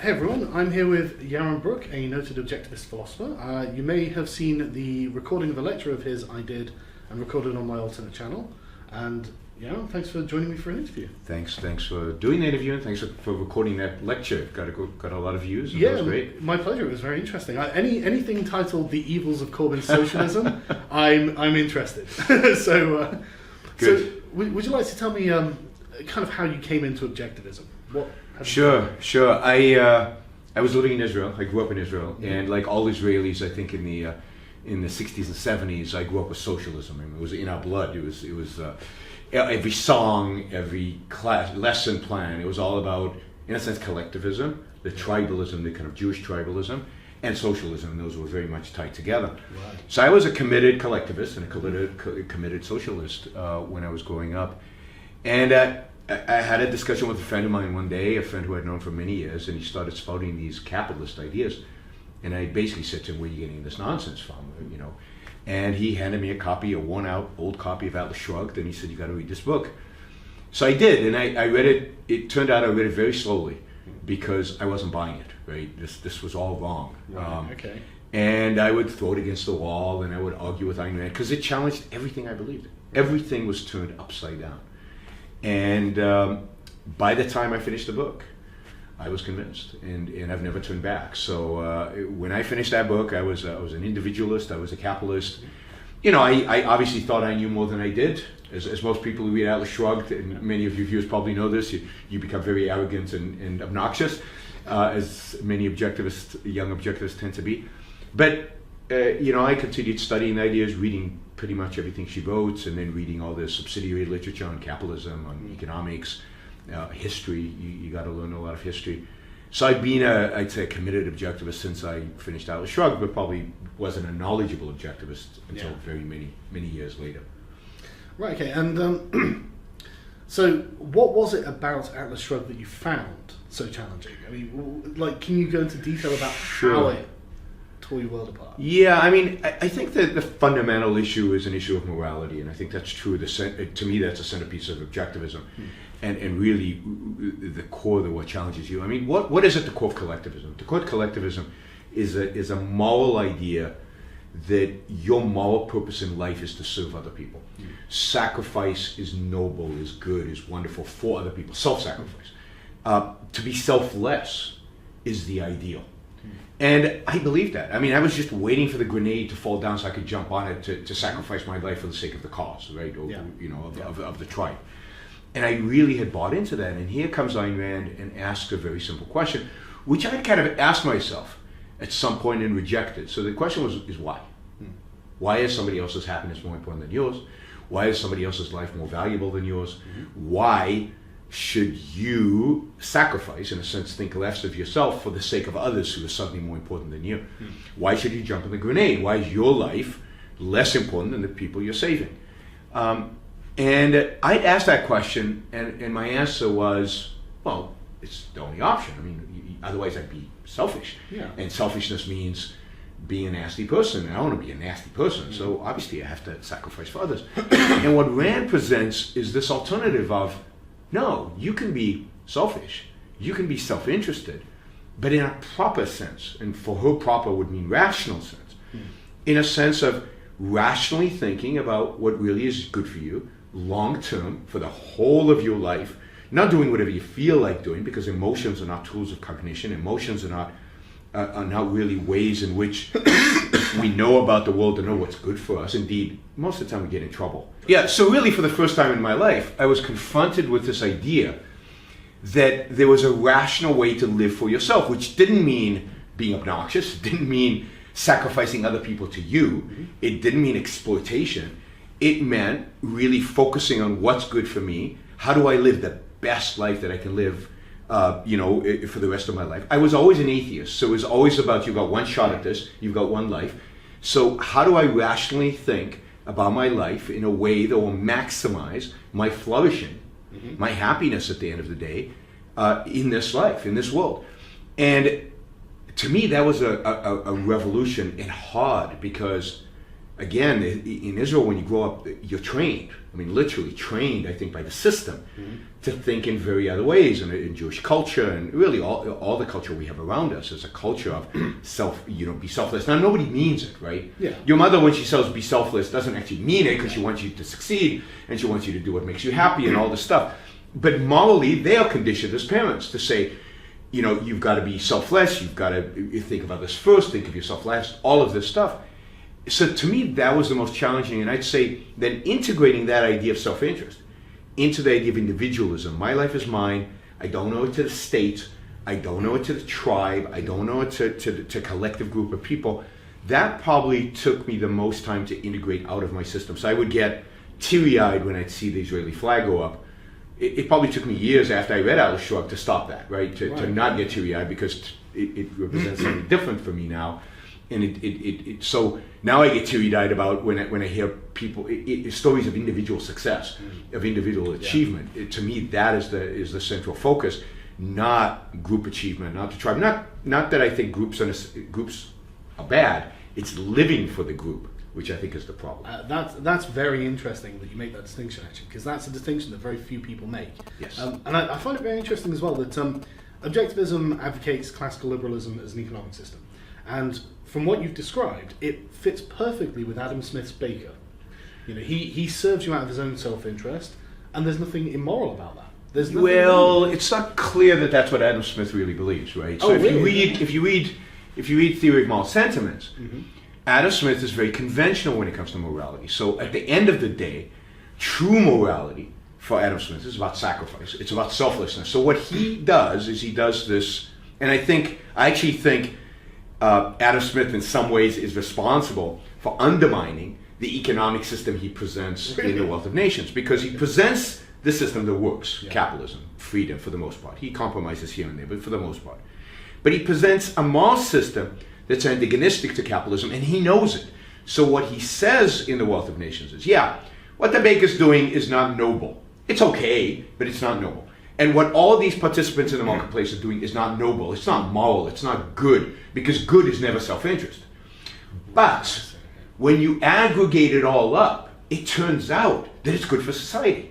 Hey everyone, I'm here with Yaron Brook, a noted Objectivist philosopher. You may have seen the recording of a lecture of his I did and recorded on my alternate channel. And Yaron, thanks for joining me for an interview. Thanks for doing the interview, and thanks for recording that lecture. Got a lot of views. Yeah, that was great. My pleasure. It was very interesting. Anything titled "The Evils of Corbyn's Socialism," I'm interested. Good. So would you like to tell me kind of how you came into Objectivism? Sure. I was living in Israel. I grew up in Israel, and like all Israelis, I think in the 60s and 70s, I grew up with socialism. I mean, it was in our blood. It was every song, every class lesson plan. It was all about, in a sense, collectivism, the tribalism, the kind of Jewish tribalism, and socialism. And those were very much tied together. Right. So I was a committed collectivist and a committed socialist when I was growing up, and I had a discussion with a friend of mine one day, a friend who I'd known for many years, and he started spouting these capitalist ideas. And I basically said to him, "Where are you getting this nonsense from?" You know, and he handed me a worn-out old copy of Atlas Shrugged, and he said, "You got to read this book." So I did, and I read it. It turned out I read it very slowly because I wasn't buying it. Right, this was all wrong. Right. Okay. And I would throw it against the wall, and I would argue with Ayn Rand because it challenged everything I believed in. Everything was turned upside down. And by the time I finished the book, I was convinced, and I've never turned back. So when I finished that book, I was an individualist, I was a capitalist. You know, I obviously thought I knew more than I did. As most people who read Atlas Shrugged, and many of your viewers probably know this, you become very arrogant and obnoxious, as many young objectivists tend to be. But you know, I continued studying ideas, reading pretty much everything she wrote, and then reading all the subsidiary literature on capitalism, on economics, history. You got to learn a lot of history. So I've been I'd say a committed objectivist since I finished Atlas Shrugged, but probably wasn't a knowledgeable objectivist until very many years later. Right. Okay. And so, what was it about Atlas Shrugged that you found so challenging? I mean, like, can you go into detail about how it tore your world apart? Yeah, I mean, I think that the fundamental issue is an issue of morality, and I think that's true. To me, that's a centerpiece of objectivism, and really the core of what challenges you. I mean, what is at the core of collectivism? The core of collectivism is a moral idea that your moral purpose in life is to serve other people. Sacrifice is noble, is good, is wonderful for other people. Self-sacrifice. To be selfless is the ideal. And I believe that. I mean, I was just waiting for the grenade to fall down so I could jump on it to sacrifice my life for the sake of the cause, right? Or, you know, of the tribe. And I really had bought into that. And here comes Ayn Rand and asks a very simple question, which I kind of asked myself at some point and rejected. So the question is why? Why is somebody else's happiness more important than yours? Why is somebody else's life more valuable than yours? Why should you sacrifice, in a sense, think less of yourself for the sake of others who are suddenly more important than you? Why should you jump on the grenade? Why is your life less important than the people you're saving? And I'd asked that question, and my answer was, well, it's the only option. I mean, otherwise I'd be selfish. And selfishness means being a nasty person, and I don't want to be a nasty person, so obviously I have to sacrifice for others. And what Rand presents is this alternative of, no, you can be selfish, you can be self-interested, but in a proper sense, and for her proper would mean rational sense, in a sense of rationally thinking about what really is good for you, long-term, for the whole of your life, not doing whatever you feel like doing, because emotions are not tools of cognition, emotions are not really ways in which we know about the world to know what's good for us. Indeed, most of the time we get in trouble. Yeah, so really for the first time in my life, I was confronted with this idea that there was a rational way to live for yourself, which didn't mean being obnoxious, it didn't mean sacrificing other people to you, it didn't mean exploitation. It meant really focusing on what's good for me, how do I live the best life that I can live for the rest of my life. I was always an atheist, so it was always about you've got one shot at this, you've got one life. So how do I rationally think about my life in a way that will maximize my flourishing, my happiness at the end of the day, in this life, in this world? And to me, that was a revolution, and hard, because again, in Israel, when you grow up, you're trained. I mean, literally trained, I think, by the system to think in very other ways. And in Jewish culture, and really all the culture we have around us is a culture of be selfless. Now, nobody means it, right? Yeah. Your mother, when she says be selfless, doesn't actually mean it, because she wants you to succeed and she wants you to do what makes you happy and all this stuff. But morally, they are conditioned as parents to say, you've got to be selfless, you've got to think of others first, think of yourself last, all of this stuff. So to me, that was the most challenging, and I'd say then integrating that idea of self-interest into the idea of individualism. My life is mine. I don't owe it to the state. I don't owe it to the tribe. I don't owe it to a collective group of people. That probably took me the most time to integrate out of my system. So I would get teary-eyed when I'd see the Israeli flag go up. It probably took me years after I read Atlas Shrugged to stop that, right? To not get teary-eyed, because it represents something different for me now. And so now I get teary-eyed about when I hear people stories of individual success, of individual achievement. To me, that is the central focus, not group achievement, not the tribe. Not that I think groups are bad. It's living for the group, which I think is the problem. That's very interesting that you make that distinction, actually, because that's a distinction that very few people make. Yes. And I find it very interesting as well that Objectivism advocates classical liberalism as an economic system. And from what you've described, it fits perfectly with Adam Smith's Baker. He serves you out of his own self-interest, and there's nothing immoral about that. There's nothing it's not clear that that's what Adam Smith really believes, right? So if you read Theory of Moral Sentiments, Adam Smith is very conventional when it comes to morality. So at the end of the day, true morality for Adam Smith is about sacrifice. It's about selflessness. So what he does is he does this, and I actually think Adam Smith in some ways is responsible for undermining the economic system he presents in The Wealth of Nations, because he presents the system that works, capitalism, freedom for the most part. He compromises here and there, but for the most part. But he presents a moral system that's antagonistic to capitalism, and he knows it. So what he says in The Wealth of Nations is, what the baker's doing is not noble. It's okay, but it's not noble. And what all these participants in the marketplace are doing is not noble, it's not moral, it's not good, because good is never self-interest. But when you aggregate it all up, it turns out that it's good for society.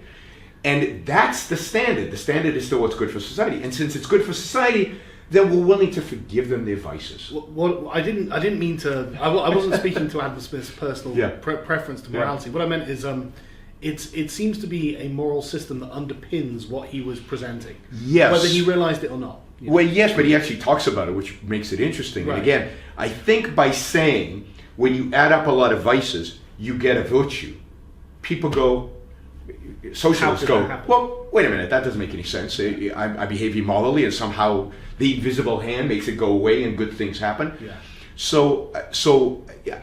And that's the standard. The standard is still what's good for society. And since it's good for society, then we're willing to forgive them their vices. Well, I didn't mean to. I wasn't speaking to Adam Smith's personal preference to morality. What I meant is, it seems to be a moral system that underpins what he was presenting. Yes. Whether he realized it or not. Well, yes, but he actually talks about it, which makes it interesting. Right. And again, I think by saying when you add up a lot of vices, you get a virtue, people go, socialists go, well, wait a minute, that doesn't make any sense. I behave immorally, and somehow the invisible hand makes it go away and good things happen. Yeah. So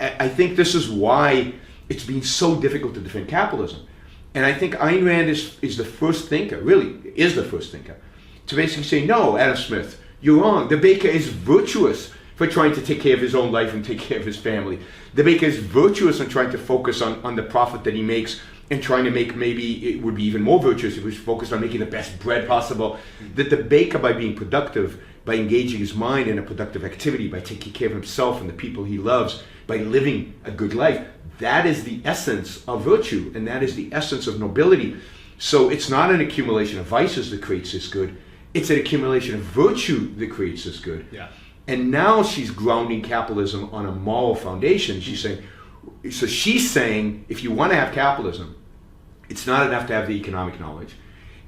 I think this is why it's been so difficult to defend capitalism. And I think Ayn Rand is the first thinker, really is the first thinker, to basically say, no, Adam Smith, you're wrong. The baker is virtuous for trying to take care of his own life and take care of his family. The baker is virtuous in trying to focus on the profit that he makes, and trying to make, maybe it would be even more virtuous if he was focused on making the best bread possible. That the baker, by being productive, by engaging his mind in a productive activity, by taking care of himself and the people he loves, by living a good life, that is the essence of virtue, and that is the essence of nobility. So it's not an accumulation of vices that creates this good, it's an accumulation of virtue that creates this good. Yeah. And now she's grounding capitalism on a moral foundation. She's saying, if you want to have capitalism, it's not enough to have the economic knowledge.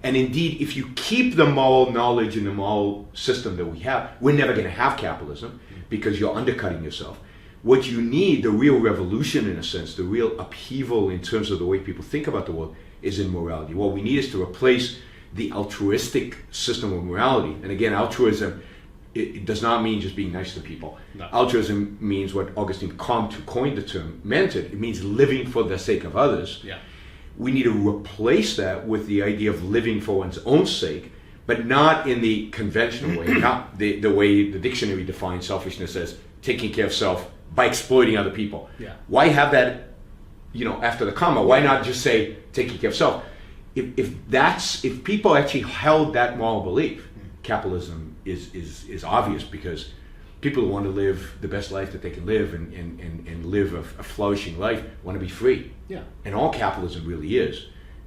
And indeed, if you keep the moral knowledge and the moral system that we have, we're never going to have capitalism, because you're undercutting yourself. What you need, the real revolution in a sense, the real upheaval in terms of the way people think about the world, is in morality. What we need is to replace the altruistic system of morality. And again, altruism, it does not mean just being nice to people. No. Altruism means what Augustine Comte, who coined the term, meant it. It means living for the sake of others. Yeah. We need to replace that with the idea of living for one's own sake, but not in the conventional way, not the way the dictionary defines selfishness as taking care of self by exploiting other people. Yeah. Why have that, after the comma? Why not just say taking care of self? If people actually held that moral belief, capitalism is obvious, because people who want to live the best life that they can live and live a flourishing life want to be free. Yeah. And all capitalism really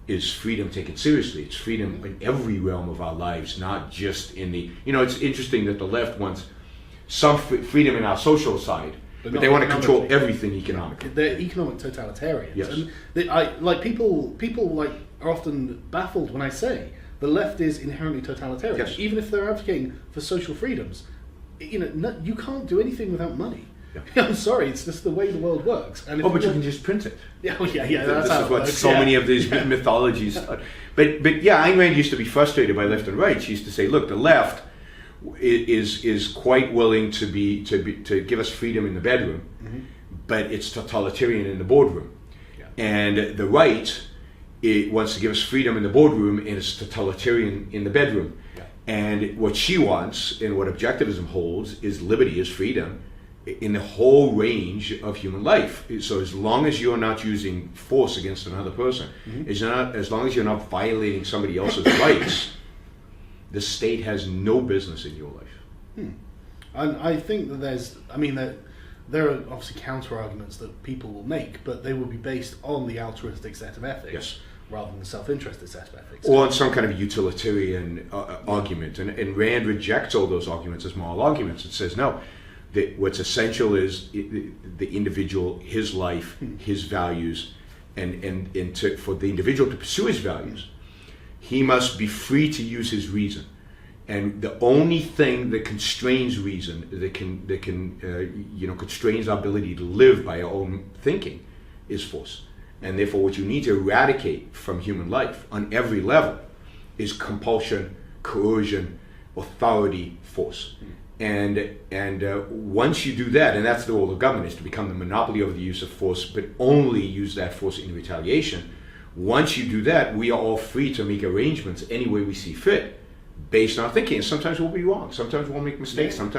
is freedom taken seriously. It's freedom in every realm of our lives, not just in the, it's interesting that the left wants some freedom in our social side, but they want to control everything economically. They're economic totalitarians. Yes. And people are often baffled when I say the left is inherently totalitarian. Yes. Even if they're advocating for social freedoms, you can't do anything without money. Yeah. I'm sorry, it's just the way the world works. And but you can just print it. Yeah, that's this how is it what works. so many of these mythologies. But yeah, Ayn Rand used to be frustrated by left and right. She used to say, look, the left is quite willing to give us freedom in the bedroom, but it's totalitarian in the boardroom. Yeah. And the right, it wants to give us freedom in the boardroom, and it's totalitarian in the bedroom. Yeah. And what she wants, and what objectivism holds, is liberty, is freedom in the whole range of human life. So as long as you're not using force against another person, as long as you're not violating somebody else's rights, the state has no business in your life. And I think that there are obviously counter arguments that people will make, but they will be based on the altruistic set of ethics. Yes. Rather than the self-interested set of ethics. Or on some kind of utilitarian argument. And Rand rejects all those arguments as moral arguments. It says, no, that what's essential is the individual, his life, his values, and for the individual to pursue his values, he must be free to use his reason. And the only thing that constrains reason, that constrains our ability to live by our own thinking, is force. And therefore, what you need to eradicate from human life on every level is compulsion, coercion, authority, force. And once you do that, and that's the role of government, is to become the monopoly over the use of force, but only use that force in retaliation. Once you do that, we are all free to make arrangements any way we see fit, based on our thinking. And sometimes we'll be wrong, sometimes we'll make mistakes, and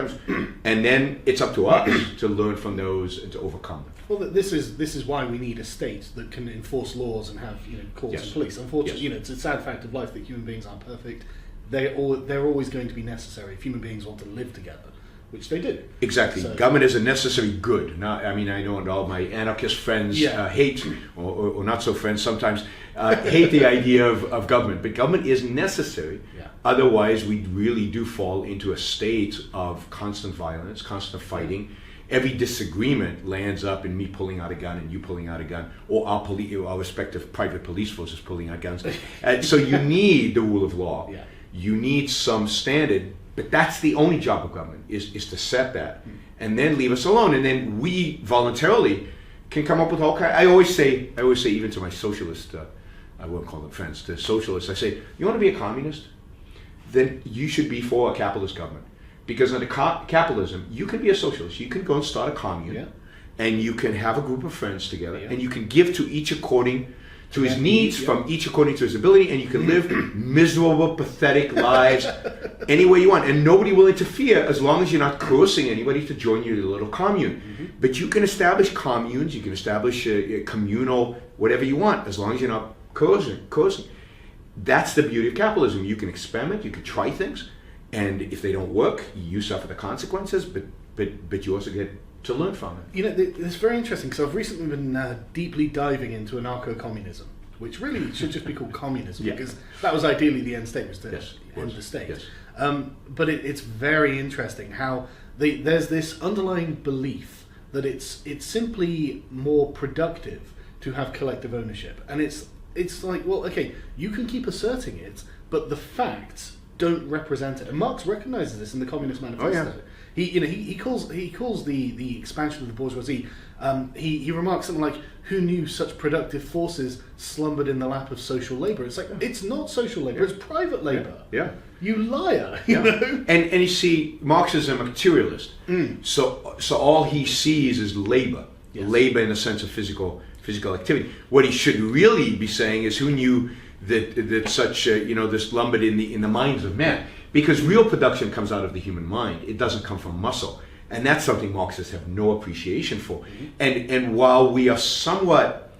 then it's up to us to learn from those and to overcome them. Well, this is why we need a state that can enforce laws and have courts and police. Unfortunately, it's a sad fact of life that human beings aren't perfect. They're always going to be necessary if human beings want to live together, which they do. Exactly. So, government is a necessary good. Now, I know all my anarchist friends hate, or not so friends sometimes, hate the idea of government. But government is necessary. Yeah. Otherwise, we really do fall into a state of constant violence, constant fighting. Every disagreement lands up in me pulling out a gun and you pulling out a gun, or our respective private police forces pulling out guns. So you need the rule of law. Yeah. You need some standard, but that's the only job of government, is to set that, and then leave us alone. And then we voluntarily can come up with all kinds. I always say even to my socialist, I won't call them friends, to socialists, I say, you want to be a communist? Then you should be for a capitalist government. Because under capitalism, you can be a socialist. You can go and start a commune, and you can have a group of friends together, and you can give to each according to his needs, from each according to his ability, and you can live miserable, pathetic lives any way you want. And nobody will interfere as long as you're not coercing anybody to join your little commune. But you can establish communes, you can establish a communal, whatever you want, as long as you're not coercing. That's the beauty of capitalism. You can experiment, you can try things, and if they don't work, you suffer the consequences, but you also get to learn from it. It's very interesting, because I've recently been deeply diving into anarcho-communism, which really should just be called communism, because that was ideally the end state, was to end the state. Yes. But it's very interesting how there's this underlying belief that it's simply more productive to have collective ownership, and it's like, well, okay, you can keep asserting it, but the facts don't represent it. And Marx recognizes this in the Communist Manifesto. He calls the expansion of the bourgeoisie. He remarks something like, "Who knew such productive forces slumbered in the lap of social labor?" It's like, it's not social labor; it's private labor. Yeah. You liar. You know. And you see, Marx is a materialist. So all he sees is labor. Yes. Labor in the sense of physical activity. What he should really be saying is, who knew that such this slumbered in the minds of men? Because real production comes out of the human mind. It doesn't come from muscle. And that's something Marxists have no appreciation for. And while we are somewhat,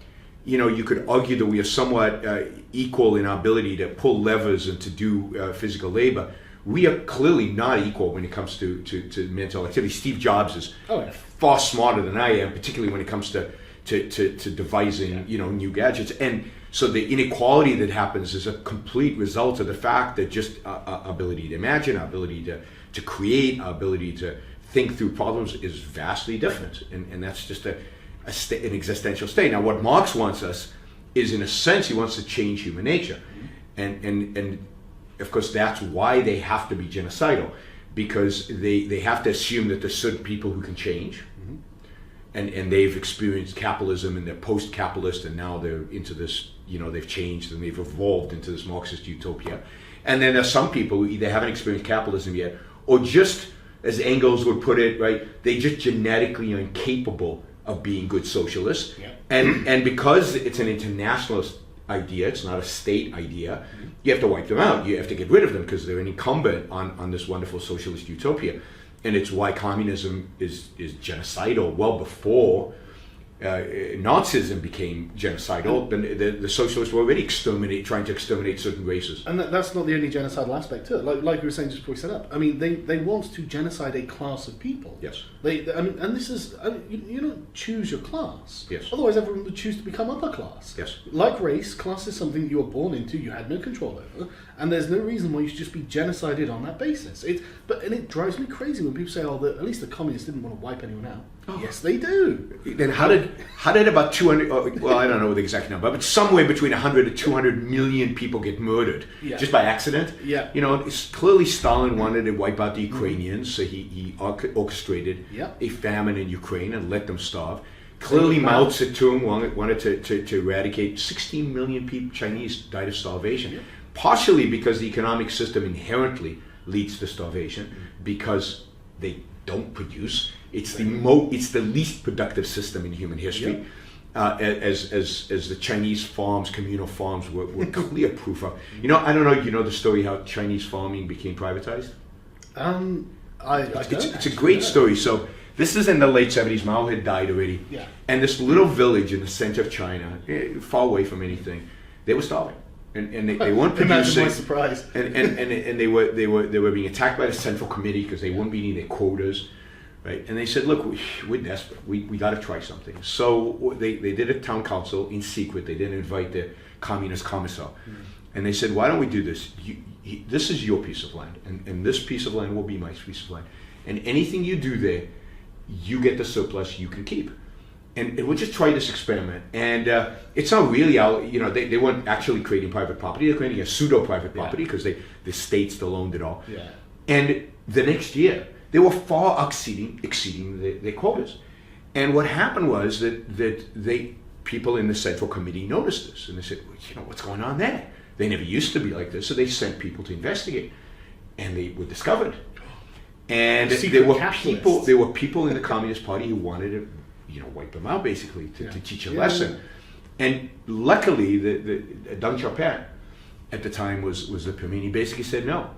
you could argue that we are somewhat equal in our ability to pull levers and to do physical labor, we are clearly not equal when it comes to mental activity. Steve Jobs is Oh, yeah. far smarter than I am, particularly when it comes to devising, new gadgets. And so the inequality that happens is a complete result of the fact that just our ability to imagine, our ability to create, our ability to think through problems is vastly different. And that's just an existential state. Now, what Marx wants us is, in a sense, he wants to change human nature. And of course, that's why they have to be genocidal, because they have to assume that there's certain people who can change. And they've experienced capitalism and they're post-capitalist, and now they're into this, they've changed and they've evolved into this Marxist utopia. And then there's some people who either haven't experienced capitalism yet, or just, as Engels would put it, right, they just genetically are incapable of being good socialists. Yeah. And because it's an internationalist idea, it's not a state idea, you have to wipe them out. You have to get rid of them because they're an incumbent on this wonderful socialist utopia. And it's why communism is genocidal. Well before Nazism became genocidal, the socialists were already trying to exterminate certain races. And that's not the only genocidal aspect to it. Like we were saying just before we set up. I mean, they want to genocide a class of people. Yes. And this is, you don't choose your class. Yes. Otherwise, everyone would choose to become upper class. Yes. Like race, class is something you were born into, you had no control over, and there's no reason why you should just be genocided on that basis. And it drives me crazy when people say, at least the communists didn't want to wipe anyone out. Oh. Yes, they do. Then how did about 200, well, I don't know the exact number, but somewhere between 100 to 200 million people get murdered just by accident? Yeah. It's clearly Stalin wanted to wipe out the Ukrainians, so he orchestrated a famine in Ukraine and let them starve. Clearly Mao Zedong wanted to eradicate 16 million people. Chinese died of starvation, partially because the economic system inherently leads to starvation, because they don't produce. It's the least productive system in human history, as the Chinese farms, communal farms, were clear proof of. I don't know. You know the story how Chinese farming became privatized? It's a great story. So this is in the late 70s. Mao had died already, and this little village in the center of China, far away from anything, they were starving. And they weren't producing. Imagine my surprise. And they were being attacked by the Central Committee because they weren't meeting their quotas, right? And they said, "Look, we're desperate. We got to try something." So they did a town council in secret. They didn't invite the communist commissar, and they said, "Why don't we do this? This is your piece of land, and this piece of land will be my piece of land. And anything you do there, you get the surplus. You can keep." And we'll just try this experiment. And it's not really, they weren't actually creating private property. They're creating a pseudo-private property because the state still owned it all. Yeah. And the next year, they were far exceeding their quotas. And what happened was that people in the Central Committee noticed this. And they said, what's going on there? They never used to be like this. So they sent people to investigate. And they were discovered. And there were people in the Communist Party who wanted to wipe them out, basically, to teach a lesson. And luckily, the Deng Xiaoping at the time was the premier. He basically said no.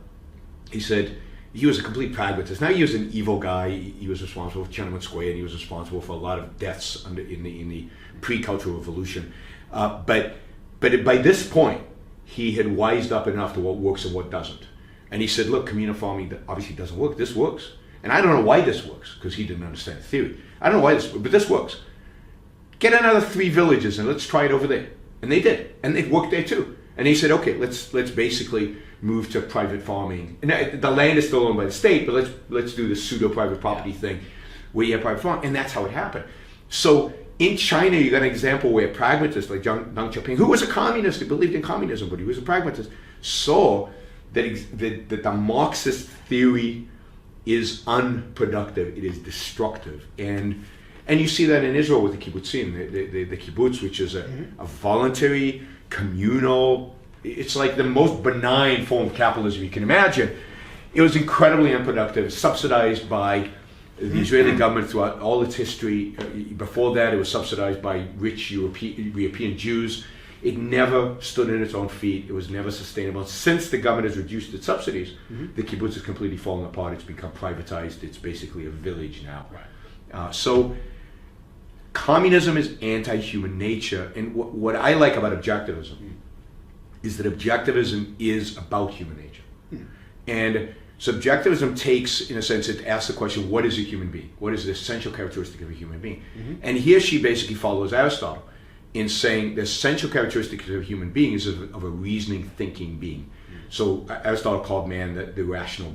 He said he was a complete pragmatist. Now, he was an evil guy. He was responsible for Tiananmen Square, and he was responsible for a lot of deaths in the pre-Cultural Revolution. But by this point, he had wised up enough to what works and what doesn't. And he said, look, communal farming obviously doesn't work. This works. And I don't know why this works, because he didn't understand the theory. I don't know why this works, but this works. Get another 3 villages and let's try it over there. And they did. And it worked there too. And he said, okay, let's basically move to private farming. And the land is still owned by the state, but let's do the pseudo-private property thing where you have private farming. And that's how it happened. So in China, you got an example where pragmatists like Deng Xiaoping, who was a communist, he believed in communism, but he was a pragmatist, saw that the Marxist theory is unproductive, it is destructive. And you see that in Israel with the kibbutzim, the kibbutz, which is a voluntary, communal, it's like the most benign form of capitalism you can imagine. It was incredibly unproductive, subsidized by the Israeli government throughout all its history. Before that, it was subsidized by rich European Jews. It never stood on its own feet. It was never sustainable. Since the government has reduced its subsidies, the kibbutz has completely fallen apart. It's become privatized. It's basically a village now. Right. So communism is anti-human nature. And what I like about objectivism is that objectivism is about human nature. And subjectivism takes, in a sense, it asks the question, what is a human being? What is the essential characteristic of a human being? And here she basically follows Aristotle in saying the essential characteristic of a human being is of a reasoning, thinking being. So Aristotle called man the rational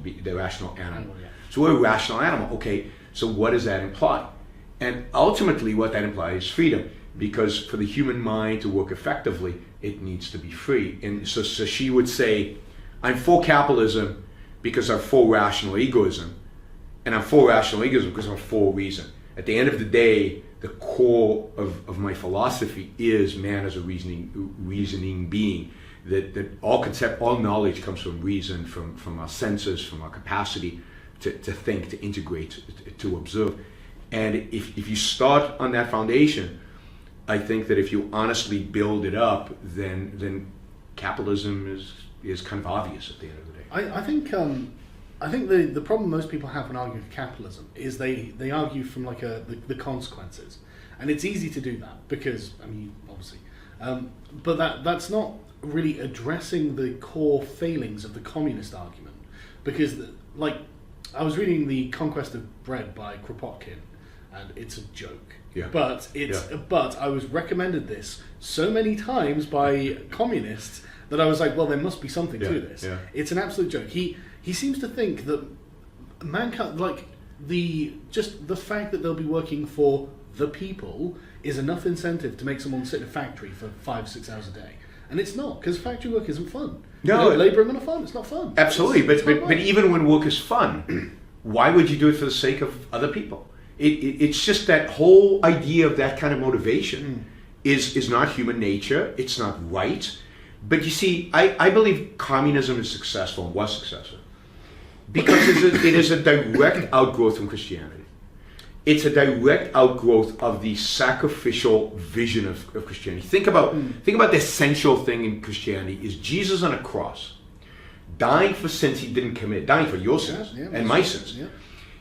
animal. So we're a rational animal. Okay, so what does that imply? And ultimately what that implies is freedom, because for the human mind to work effectively, it needs to be free. And so she would say, I'm for capitalism because I'm for rational egoism, and I'm for rational egoism because I'm for reason. At the end of the day, the core of my philosophy is man as a reasoning being. That all knowledge comes from reason, from our senses, from our capacity to think, to integrate, to observe. And if you start on that foundation, I think that if you honestly build it up, then capitalism is kind of obvious at the end of the day. I think the problem most people have when arguing for capitalism is they argue from like the consequences, and it's easy to do that because obviously, but that's not really addressing the core failings of the communist argument, because I was reading The Conquest of Bread by Kropotkin, and it's a joke. Yeah. But I was recommended this so many times by communists that I was like, well, there must be something to this. Yeah. It's an absolute joke. He seems to think that mankind, the fact that they'll be working for the people is enough incentive to make someone sit in a factory for 5-6 hours a day. And it's not, because factory work isn't fun. No, labour and fun. It's not fun. Absolutely, but even when work is fun, why would you do it for the sake of other people? It's just that whole idea of that kind of motivation is not human nature. It's not right. But you see, I believe communism is successful and was successful because it is a direct outgrowth from Christianity. It's a direct outgrowth of the sacrificial vision of Christianity. Think about the essential thing in Christianity is Jesus on a cross, dying for sins he didn't commit, dying for your sins and my sins. Yeah.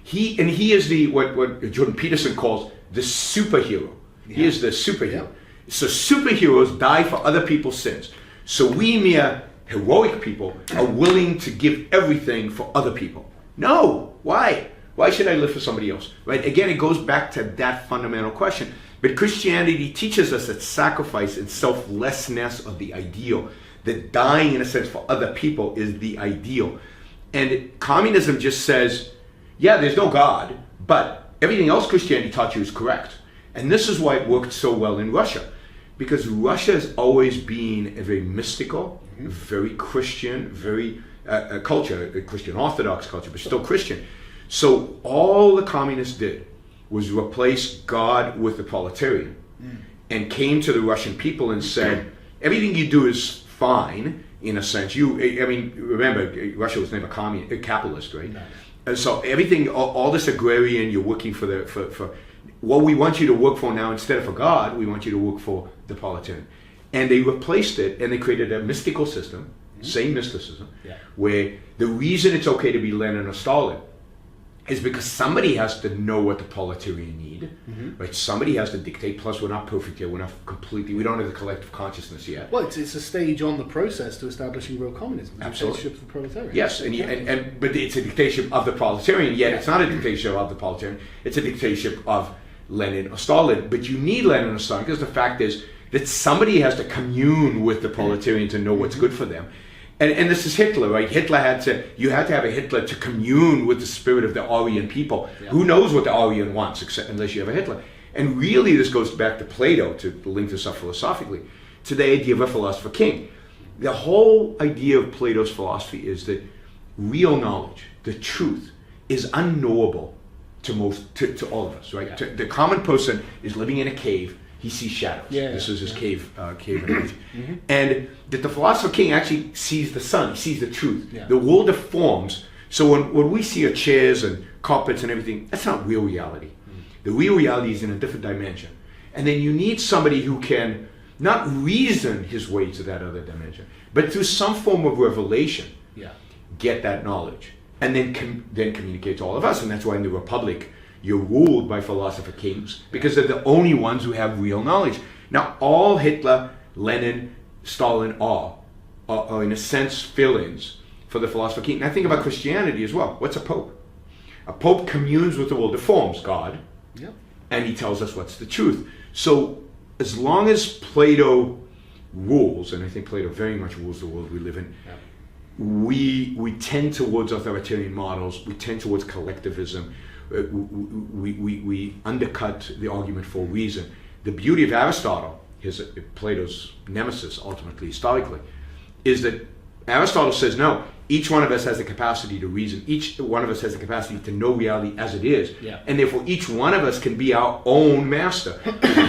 He is what Jordan Peterson calls the superhero. Yeah. He is the superhero. Yeah. So superheroes die for other people's sins. So we mere heroic people are willing to give everything for other people. No, why? Why should I live for somebody else? Right? Again, it goes back to that fundamental question. But Christianity teaches us that sacrifice and selflessness are the ideal. That dying, in a sense, for other people is the ideal. And communism just says, yeah, there's no God, but everything else Christianity taught you is correct. And this is why it worked so well in Russia. Because Russia has always been a very mystical, very Christian, very culture, a Christian Orthodox culture, but still Christian. So all the communists did was replace God with the proletarian and came to the Russian people and said, everything you do is fine, in a sense. Remember, Russia was never a capitalist, right? No. And so everything, all this agrarian, you're working for what we want you to work for now, instead of for God, we want you to work for the proletarian. And they replaced it, and they created a mystical system, same mysticism, where the reason it's okay to be Lenin or Stalin is because somebody has to know what the proletarian need, right? Somebody has to dictate. Plus, we're not perfect yet. We don't have the collective consciousness yet. Well, it's a stage on the process to establishing real communism. Absolutely. Dictatorship of the proletarian. Yes, but it's a dictatorship of the proletarian. Yet it's not a dictatorship of the proletarian. It's a dictatorship of Lenin or Stalin. But you need Lenin or Stalin because the fact is that somebody has to commune with the proletarian to know what's good for them. And this is Hitler, right? You had to have a Hitler to commune with the spirit of the Aryan people. Yeah. Who knows what the Aryan wants unless you have a Hitler? And really this goes back to Plato, to link this up philosophically, to the idea of a philosopher king. The whole idea of Plato's philosophy is that real knowledge, the truth, is unknowable to all of us, right? Yeah. The common person is living in a cave. He sees shadows. This is his cave analogy. And that the philosopher king actually sees the sun, he sees the truth. Yeah. The world deforms. So when we see chairs and carpets and everything, that's not real reality. The real reality is in a different dimension. And then you need somebody who can not reason his way to that other dimension, but through some form of revelation, get that knowledge. And then communicate to all of us. And that's why in the Republic, you're ruled by philosopher kings because they're the only ones who have real knowledge. Now, all Hitler, Lenin, Stalin are in a sense fill-ins for the philosopher king. And I think about Christianity as well. What's a pope? A pope communes with the world, informs God, Yep. and he tells us what's the truth. So as long as Plato rules, and I think Plato very much rules the world we live in, Yep. we tend towards authoritarian models, we tend towards collectivism, we undercut the argument for reason. The beauty of Aristotle, Plato's nemesis ultimately, historically, is that Aristotle says, no, each one of us has the capacity to reason. Each one of us has the capacity to know reality as it is. Yeah. And therefore, each one of us can be our own master.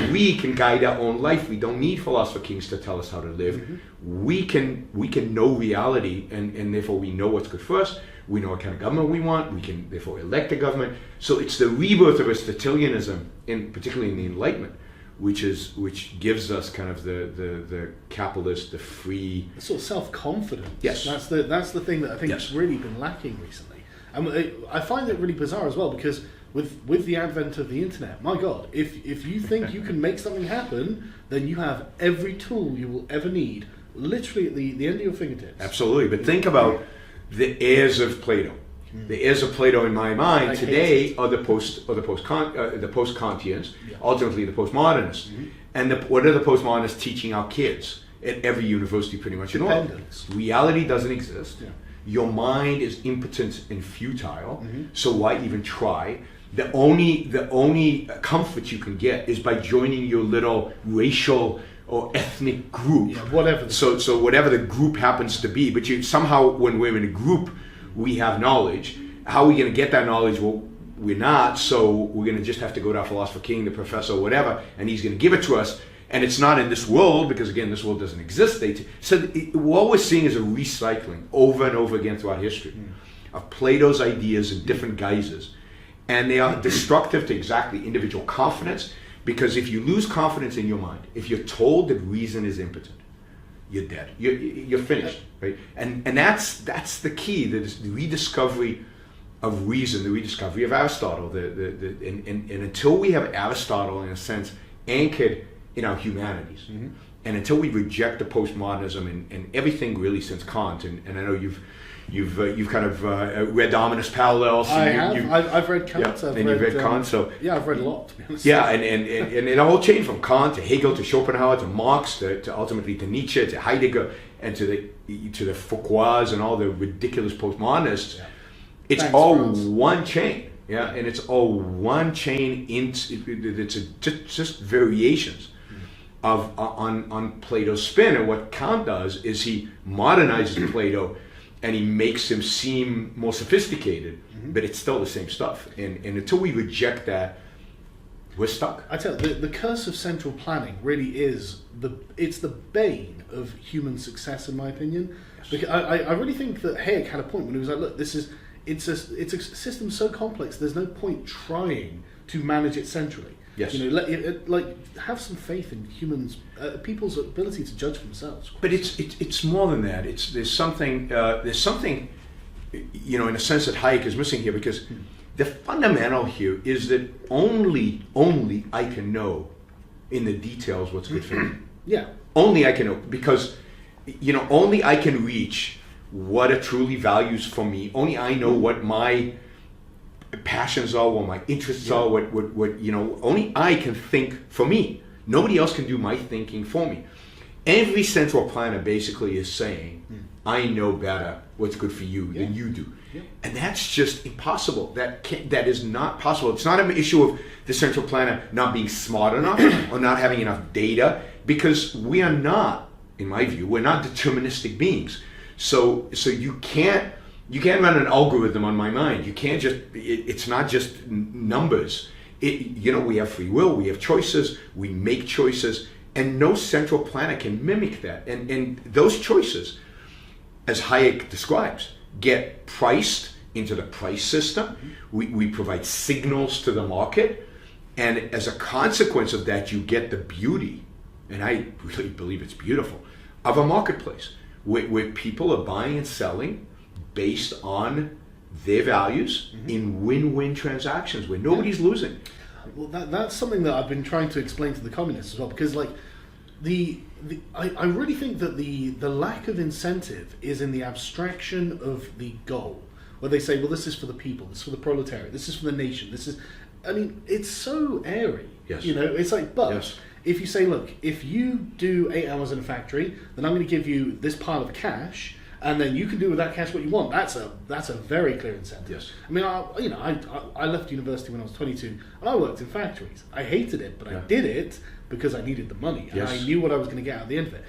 We can guide our own life. We don't need philosopher kings to tell us how to live. Mm-hmm. We can know reality, and therefore we know what's good for us. We know what kind of government we want. We can therefore elect a government. So it's the rebirth of Aristotelianism, particularly in the Enlightenment, which gives us kind of the capitalist, the free, sort of self-confidence. Yes. That's the thing that I think has really been lacking recently. And I find it really bizarre as well, because with the advent of the internet, my God, if you think you can make something happen, then you have every tool you will ever need, literally at the end of your fingertips. Absolutely. But think about the heirs of Plato. The heirs of Plato, in my mind, today are the post-Kantians, ultimately the postmodernists. And what are the postmodernists teaching our kids at every university, pretty much in all? Reality doesn't exist. Yeah. Your mind is impotent and futile. So why even try? The only comfort you can get is by joining your little racial or ethnic group. Yeah, whatever. So whatever the group happens to be, but somehow when we're in a group, we have knowledge. How are we going to get that knowledge? Well, we're not, so we're going to just have to go to our philosopher king, the professor, whatever, and he's going to give it to us. And it's not in this world, because again, this world doesn't exist. What we're seeing is a recycling over and over again throughout history of Plato's ideas in different guises. And they are destructive to exactly individual confidence, because if you lose confidence in your mind, if you're told that reason is impotent, you're dead. You're finished, right? And that's the key. The rediscovery of reason, the rediscovery of Aristotle. And until we have Aristotle, in a sense, anchored in our humanities, and until we reject the postmodernism and everything really since Kant, and I know you've kind of read the ominous parallels. I've read Kant. Yeah, you've read Kant. So yeah, I've read a lot, to be honest. Yeah, and it all changed from Kant to Hegel to Schopenhauer to Marx to ultimately to Nietzsche to Heidegger and to the Foucaults and all the ridiculous postmodernists. Yeah. It's all one chain. Yeah, and it's all one chain. It's just variations on Plato's spin. And what Kant does is he modernizes Plato, and he makes him seem more sophisticated, but it's still the same stuff. And until we reject that, we're stuck. I tell you, the curse of central planning really is it's the bane of human success, in my opinion. Yes. Because I really think that Hayek had a point when he was like, look, it's a system so complex, there's no point trying to manage it centrally. Yes. Have some faith in humans, people's ability to judge themselves. But it's more than that. There's something in a sense that Hayek is missing here, because the fundamental here is that only I can know in the details what's good for me. Yeah. Only I can know, because only I can reach what are truly values for me. Only I know what my passions are, what my interests are, what only I can think for me. Nobody else can do my thinking for me. Every central planner basically is saying, I know better what's good for you than you do. Yeah. And that's just impossible. That is not possible. It's not an issue of the central planner not being smart enough or not having enough data, because we are not, in my view, we're not deterministic beings. So you can't run an algorithm on my mind. You can't it's not just numbers. We have free will, we have choices, we make choices, and no central planner can mimic that. And those choices, as Hayek describes, get priced into the price system. We provide signals to the market, and as a consequence of that, you get the beauty, and I really believe it's beautiful, of a marketplace where people are buying and selling based on their values in win-win transactions where nobody's losing. Well, that's something that I've been trying to explain to the communists as well, because I really think that the lack of incentive is in the abstraction of the goal, where they say, well, this is for the people, this is for the proletariat, this is for the nation, this is, I mean, it's so airy. Yes. You know, it's like, but Yes. if you say, look, if you do 8 hours in a factory, then I'm going to give you this pile of cash, and then you can do with that cash what you want. That's a very clear incentive. Yes. I mean, I left university when I was 22, and I worked in factories. I hated it, but I Yeah. did it because I needed the money, and Yes. I knew what I was going to get out at the end of it.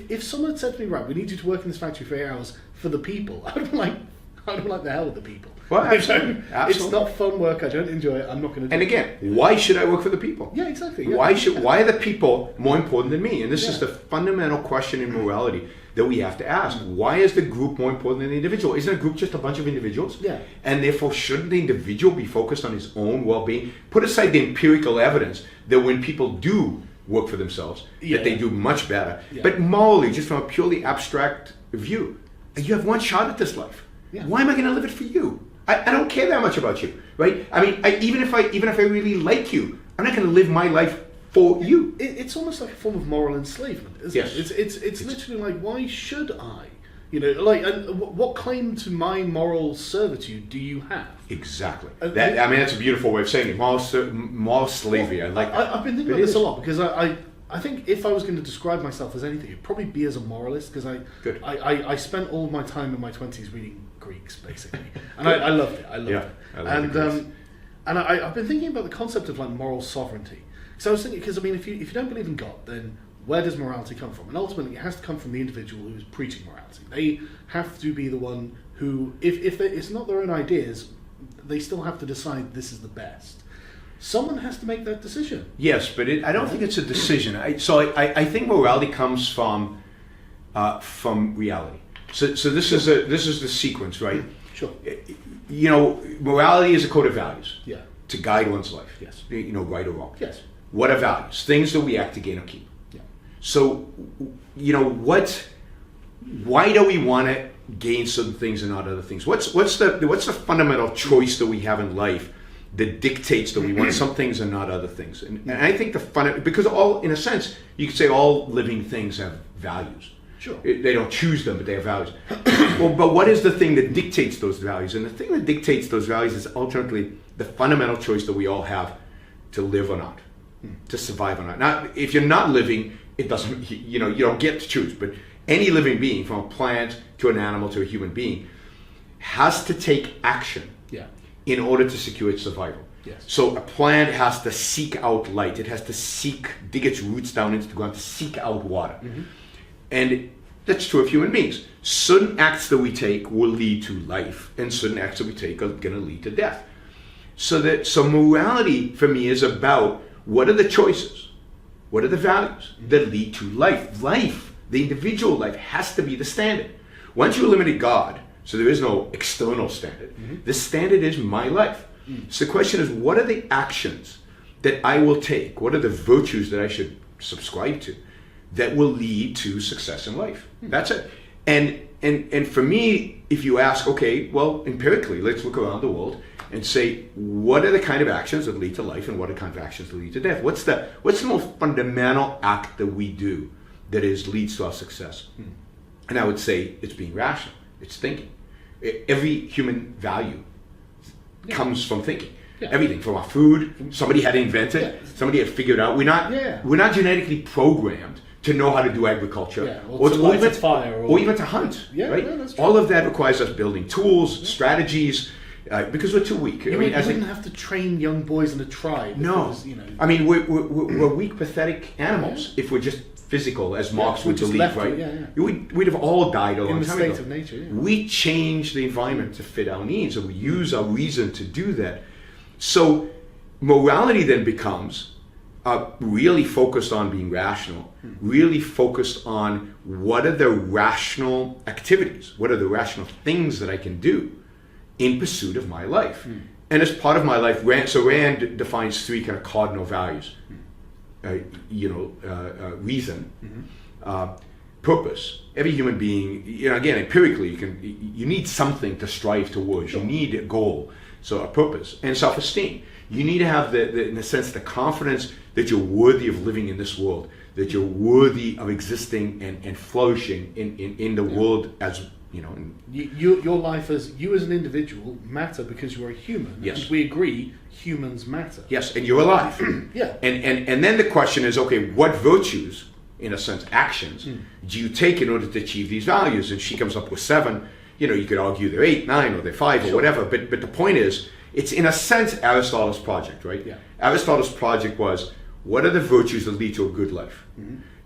If someone had said to me, right, we need you to work in this factory for 8 hours for the people, I'd be like the hell with the people. Well, absolutely. It's Absolutely. not fun work. I don't enjoy it. I'm not going to do And it. again, why should I work for the people? Yeah, exactly. Yeah. Why are the people more important than me? And this is Yeah. the fundamental question in morality that we have to ask. Why is the group more important than the individual? Isn't a group just a bunch of individuals? Yeah. And therefore, shouldn't the individual be focused on his own well-being? Put aside the empirical evidence that when people do work for themselves, that they do much better. Yeah. But morally, just from a purely abstract view, you have one shot at this life. Yeah. Why am I going to live it for you? I don't care that much about you, right? I mean, even if I really like you, I'm not going to live my life for you. It's almost like a form of moral enslavement, isn't Yes. it? It's literally like, why should I? You know, like, and what claim to my moral servitude do you have? Exactly. That's a beautiful way of saying it. Moral slavery. Well, I've been thinking about this a lot because I think if I was going to describe myself as anything, it'd probably be as a moralist, because I spent all my time in my 20s reading Greeks, basically, and I loved it. I loved it. I love the Greeks. And I've been thinking about the concept of like moral sovereignty. So I was thinking, because I mean, if you don't believe in God, then where does morality come from? And ultimately, it has to come from the individual who is preaching morality. They have to be the one who, if it's not their own ideas, they still have to decide this is the best. Someone has to make that decision. Yes, but I don't think it's a decision. I think morality comes from reality. So this is the sequence, right? Sure. You know, morality is a code of values. Yeah. To guide one's life. Yes. You know, right or wrong. Yes. What are values? Things that we act to gain or keep. Yeah. So, you know, why do we want to gain certain things and not other things? What's the fundamental choice that we have in life that dictates that we want some things and not other things? And I think because in a sense, you could say all living things have values. Sure. They don't choose them, but they have values. Well, but what is the thing that dictates those values? And the thing that dictates those values is ultimately the fundamental choice that we all have to live or not, to survive or not. Now, if you're not living, it doesn't. You don't get to choose. But any living being, from a plant to an animal to a human being, has to take action. Yeah. In order to secure its survival. Yes. So a plant has to seek out light. It has to dig its roots down into the ground to seek out water. Mm-hmm. And that's true of human beings. Certain acts that we take will lead to life, and certain acts that we take are going to lead to death. So morality for me is about what are the choices, what are the values that lead to life. Life, the individual life, has to be the standard. Once you eliminate God, so there is no external standard. Mm-hmm. The standard is my life. Mm. So the question is, what are the actions that I will take? What are the virtues that I should subscribe to that will lead to success in life? Mm. That's it. And for me, if you ask, okay, well, empirically, let's look around the world and say, what are the kind of actions that lead to life and what are the kind of actions that lead to death? What's the most fundamental act that we do that leads to our success? Mm. And I would say it's being rational. It's thinking. Every human value comes from thinking. Yeah. Everything from our food, somebody had invented, somebody had figured out. We're not genetically programmed to know how to do agriculture, or to light a fire, or even to hunt. Right? No, that's true. All of that requires us building tools, strategies, because we're too weak. You wouldn't have to train young boys in a tribe. Because, I mean, we're weak, pathetic animals if we're just physical, as Marx would believe, right? We'd have all died a long time ago. In the state of nature, yeah. We change the environment to fit our needs, and we use our reason to do that. So morality then becomes really focused on being rational, really focused on what are the rational activities, what are the rational things that I can do in pursuit of my life. And as part of my life, Rand defines 3 kind of cardinal values. Reason, purpose. Every human being, again, empirically, you need something to strive towards. You need a goal, so a purpose, and self-esteem. You need to have in a sense, the confidence that you're worthy of living in this world, that you're worthy of existing and flourishing in the world as, you know. Your life as you as an individual matter because you are a human. Yes. And we agree humans matter. Yes, and you're alive. Yeah. And then the question is, okay, what virtues, in a sense, actions, do you take in order to achieve these values? And she comes up with 7. You know, you could argue they're 8, 9, or they're 5, or whatever. But the point is, it's in a sense Aristotle's project, right? Yeah. Aristotle's project was, what are the virtues that lead to a good life?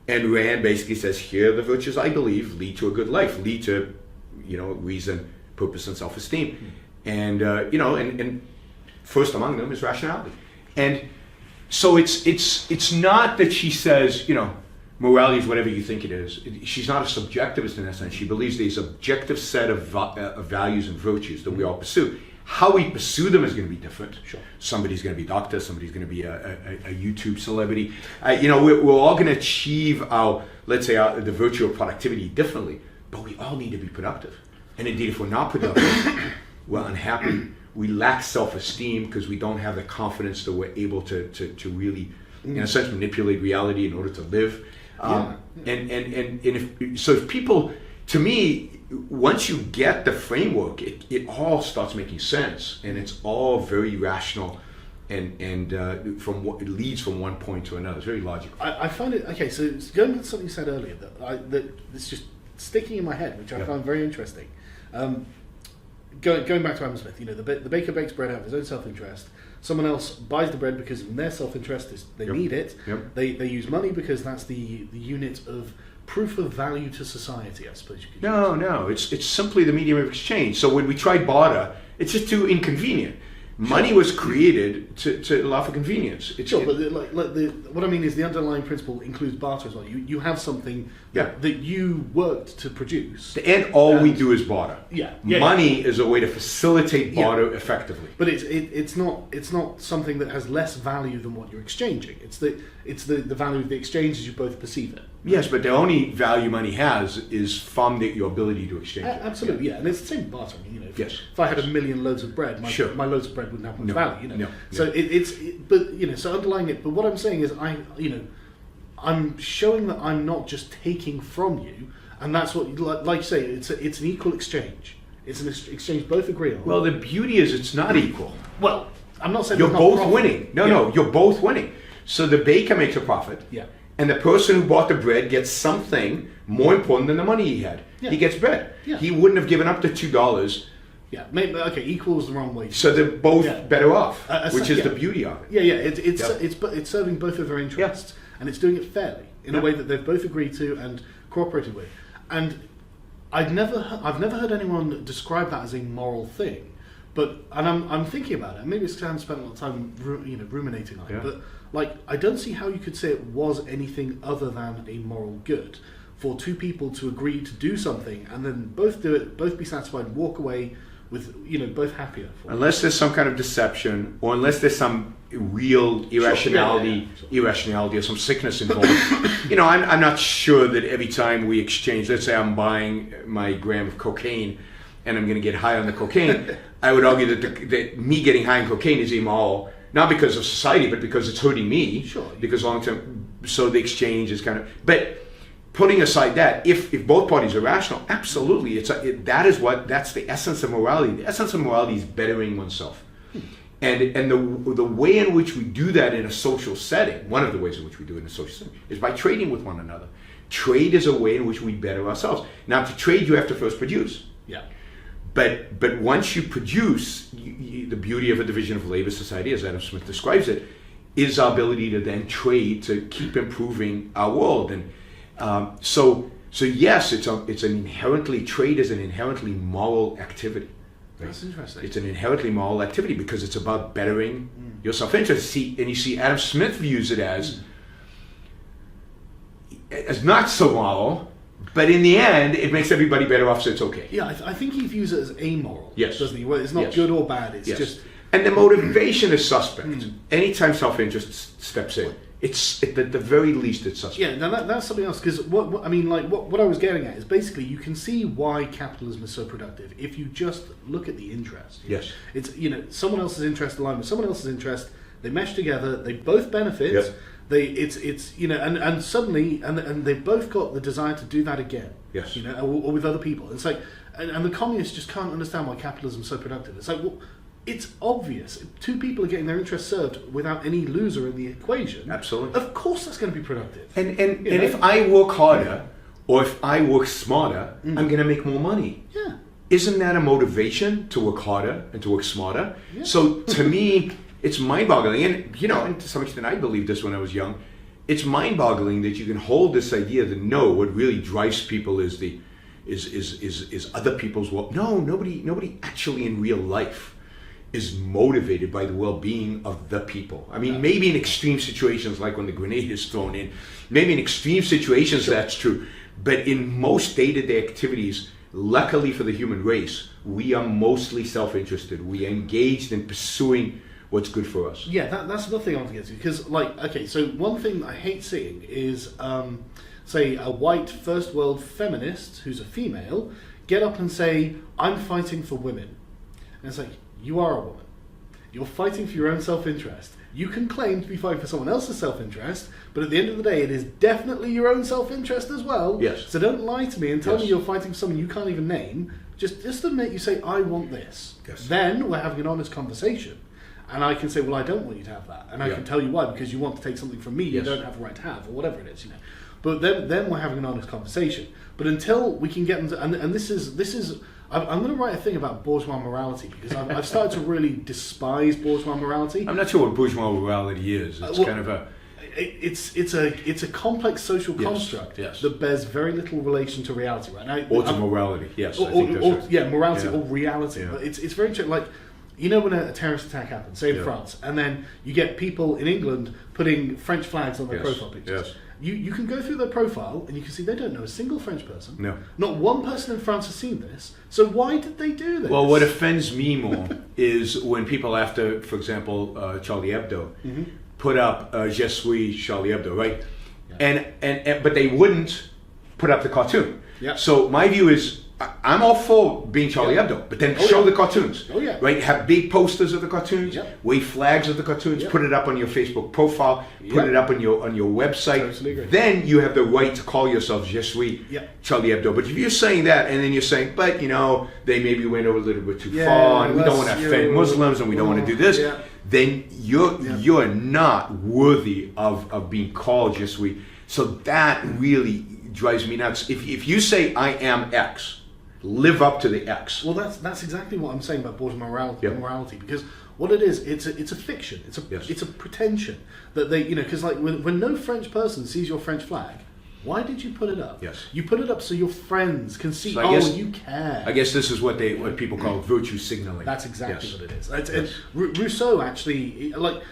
And Rand basically says, here are the virtues I believe lead to a good life, lead to, you know, reason, purpose, and self-esteem. And you know, and first among them is rationality. And so it's not that she says, you know, morality is whatever you think it is. She's not a subjectivist in that sense. She believes there's an objective set of values and virtues that we all pursue. How we pursue them is going to be different. Sure. Somebody's Somebody's going to be a doctor. Somebody's going to be a YouTube celebrity. You know, we're all going to achieve our, let's say, the virtue of productivity differently. But we all need to be productive. And indeed, if we're not productive, we're unhappy. We lack self-esteem because we don't have the confidence that we're able to really, in a sense, manipulate reality in order to live. If people, to me, once you get the framework, it all starts making sense, and it's all very rational, and from what it leads from one point to another. It's very logical. I find it okay. So it's going to something you said earlier that it's just sticking in my head, which I find very interesting. Going back to Adam Smith, you know, the baker bakes bread out of his own self-interest. Someone else buys the bread because in their self-interest they need it. Yep. They use money because that's the unit of proof of value to society, I suppose you could use. No. It's simply the medium of exchange. So when we tried barter, it's just too inconvenient. Money was created to allow for convenience. But what I mean is the underlying principle includes barter as well. You have something that you worked to produce. And all we do is barter. Money is a way to facilitate barter effectively. But it's not something that has less value than what you're exchanging. It's the value of the exchange as you both perceive it. Yes, but the only value money has is from your ability to exchange it. Absolutely, and it's the same with barter. I mean, you know, if I had 1 million loaves of bread, my loaves of bread wouldn't have much value. You know, so but you know, so underlying it. But what I'm saying is, I'm showing that I'm not just taking from you, and that's what, like you say, it's an equal exchange. It's an exchange both agree on. Well, the beauty is it's not equal. Well, I'm not saying you're both winning. No, you're both winning. So the baker makes a profit. Yeah. And the person who bought the bread gets something more important than the money he had. Yeah. He gets bread. Yeah. He wouldn't have given up the $2. Yeah, maybe, okay, equal is the wrong way. So they're both better off, which is the beauty of it. It's serving both of their interests, and it's doing it fairly in a way that they've both agreed to and cooperated with. And I've never heard anyone describe that as a moral thing. But I'm thinking about it. Maybe it's because I haven't spent a lot of time ruminating on it. But like, I don't see how you could say it was anything other than a moral good for two people to agree to do something and then both do it, both be satisfied, walk away with, you know, both happier. Unless there's some kind of deception, or unless there's some real irrationality, irrationality, or some sickness involved. You know, I'm not sure that every time we exchange, let's say I'm buying my gram of cocaine and I'm going to get high on the cocaine, I would argue that me getting high on cocaine is immoral, not because of society, but because it's hurting me. Sure. Because long term, so the exchange is kind of. But putting aside that, if both parties are rational, absolutely, that's the essence of morality. The essence of morality is bettering oneself, and the way in which we do that in a social setting, one of the ways in which we do it in a social setting, is by trading with one another. Trade is a way in which we better ourselves. Now, to trade, you have to first produce. Yeah. But once you produce, the beauty of a division of labor society, as Adam Smith describes it, is our ability to then trade to keep improving our world. And so yes, trade is an inherently moral activity. Right? That's interesting. It's an inherently moral activity because it's about bettering your self-interest. And you see, Adam Smith views it as not so moral. But in the end, it makes everybody better off, so it's okay. Yeah, I think he views it as amoral. Yes. Doesn't he? Well, it's not good or bad. It's just. And the motivation is suspect. Anytime self-interest steps in, it's at the very least it's suspect. Yeah, now that's something else. Because what I was getting at is basically you can see why capitalism is so productive if you just look at the interest. Yes. It's someone else's interest aligned with someone else's interest. They mesh together. They both benefit. Yep. It's you know, and suddenly, and they've both got the desire to do that again. Yes. You know, or with other people. It's like, and the communists just can't understand why capitalism is so productive. It's like, well, it's obvious. If two people are getting their interests served without any loser in the equation. Absolutely. Of course, that's going to be productive. And if I work harder, or if I work smarter, I'm going to make more money. Yeah. Isn't that a motivation to work harder and to work smarter? Yeah. So to me, it's mind-boggling. And you know, and to some extent, I believed this when I was young. It's mind-boggling that you can hold this idea that no, what really drives people is other people's well. No, nobody actually in real life is motivated by the well-being of the people. I mean, maybe in extreme situations like when the grenade is thrown in, maybe in extreme situations that's true. But in most day-to-day activities, luckily for the human race, we are mostly self-interested. We are engaged in pursuing what's good for us. Yeah, that's another thing I want to get to. Because, like, okay, so one thing I hate seeing is, say, a white first world feminist who's a female get up and say, I'm fighting for women. And it's like, you are a woman. You're fighting for your own self-interest. You can claim to be fighting for someone else's self-interest, but at the end of the day, it is definitely your own self-interest as well. Yes. So don't lie to me and tell me you're fighting for someone you can't even name. Just admit you say, I want this. Yes. Then we're having an honest conversation. And I can say, well, I don't want you to have that. And I can tell you why, because you want to take something from me you don't have a right to have, or whatever it is, you know. But then we're having an honest conversation. But until we can get into, and this is I'm going to write a thing about bourgeois morality, because I've started to really despise bourgeois morality. I'm not sure what bourgeois morality is. It's kind of a... It's a complex social construct that bears very little relation to reality, right? Now, or to morality, yes. I think that's right. Yeah, morality or reality. Yeah. But it's very true. Like, you know, when a terrorist attack happens, say in France, and then you get people in England putting French flags on their profile pictures. Yes. You can go through their profile and you can see they don't know a single French person. No. Not one person in France has seen this. So why did they do this? Well, what offends me more is when people after, for example, Charlie Hebdo, put up Je suis Charlie Hebdo, right? Yeah. And but they wouldn't put up the cartoon. Yeah. So my view is, I'm all for being Charlie Hebdo, but then show the cartoons. Oh yeah. Right? Have big posters of the cartoons, wave flags of the cartoons, put it up on your Facebook profile, put it up on your website. Totally agree. Then you have the right to call yourself Je suis Charlie Hebdo. But if you're saying that and then you're saying, but you know, they maybe went over a little bit too far, and we don't want to offend Muslims, and we don't want to do this, then you're not worthy of being called Je suis. So that really drives me nuts. If you say I am X, live up to the X. Well, that's exactly what I'm saying about bourgeois morality, because what it is, it's a fiction. It's a pretension that they, you know, because like when no French person sees your French flag, why did you put it up? Yes. You put it up so your friends can see. So you care. I guess this is what people call virtue signaling. That's exactly what it is. And Rousseau actually, like,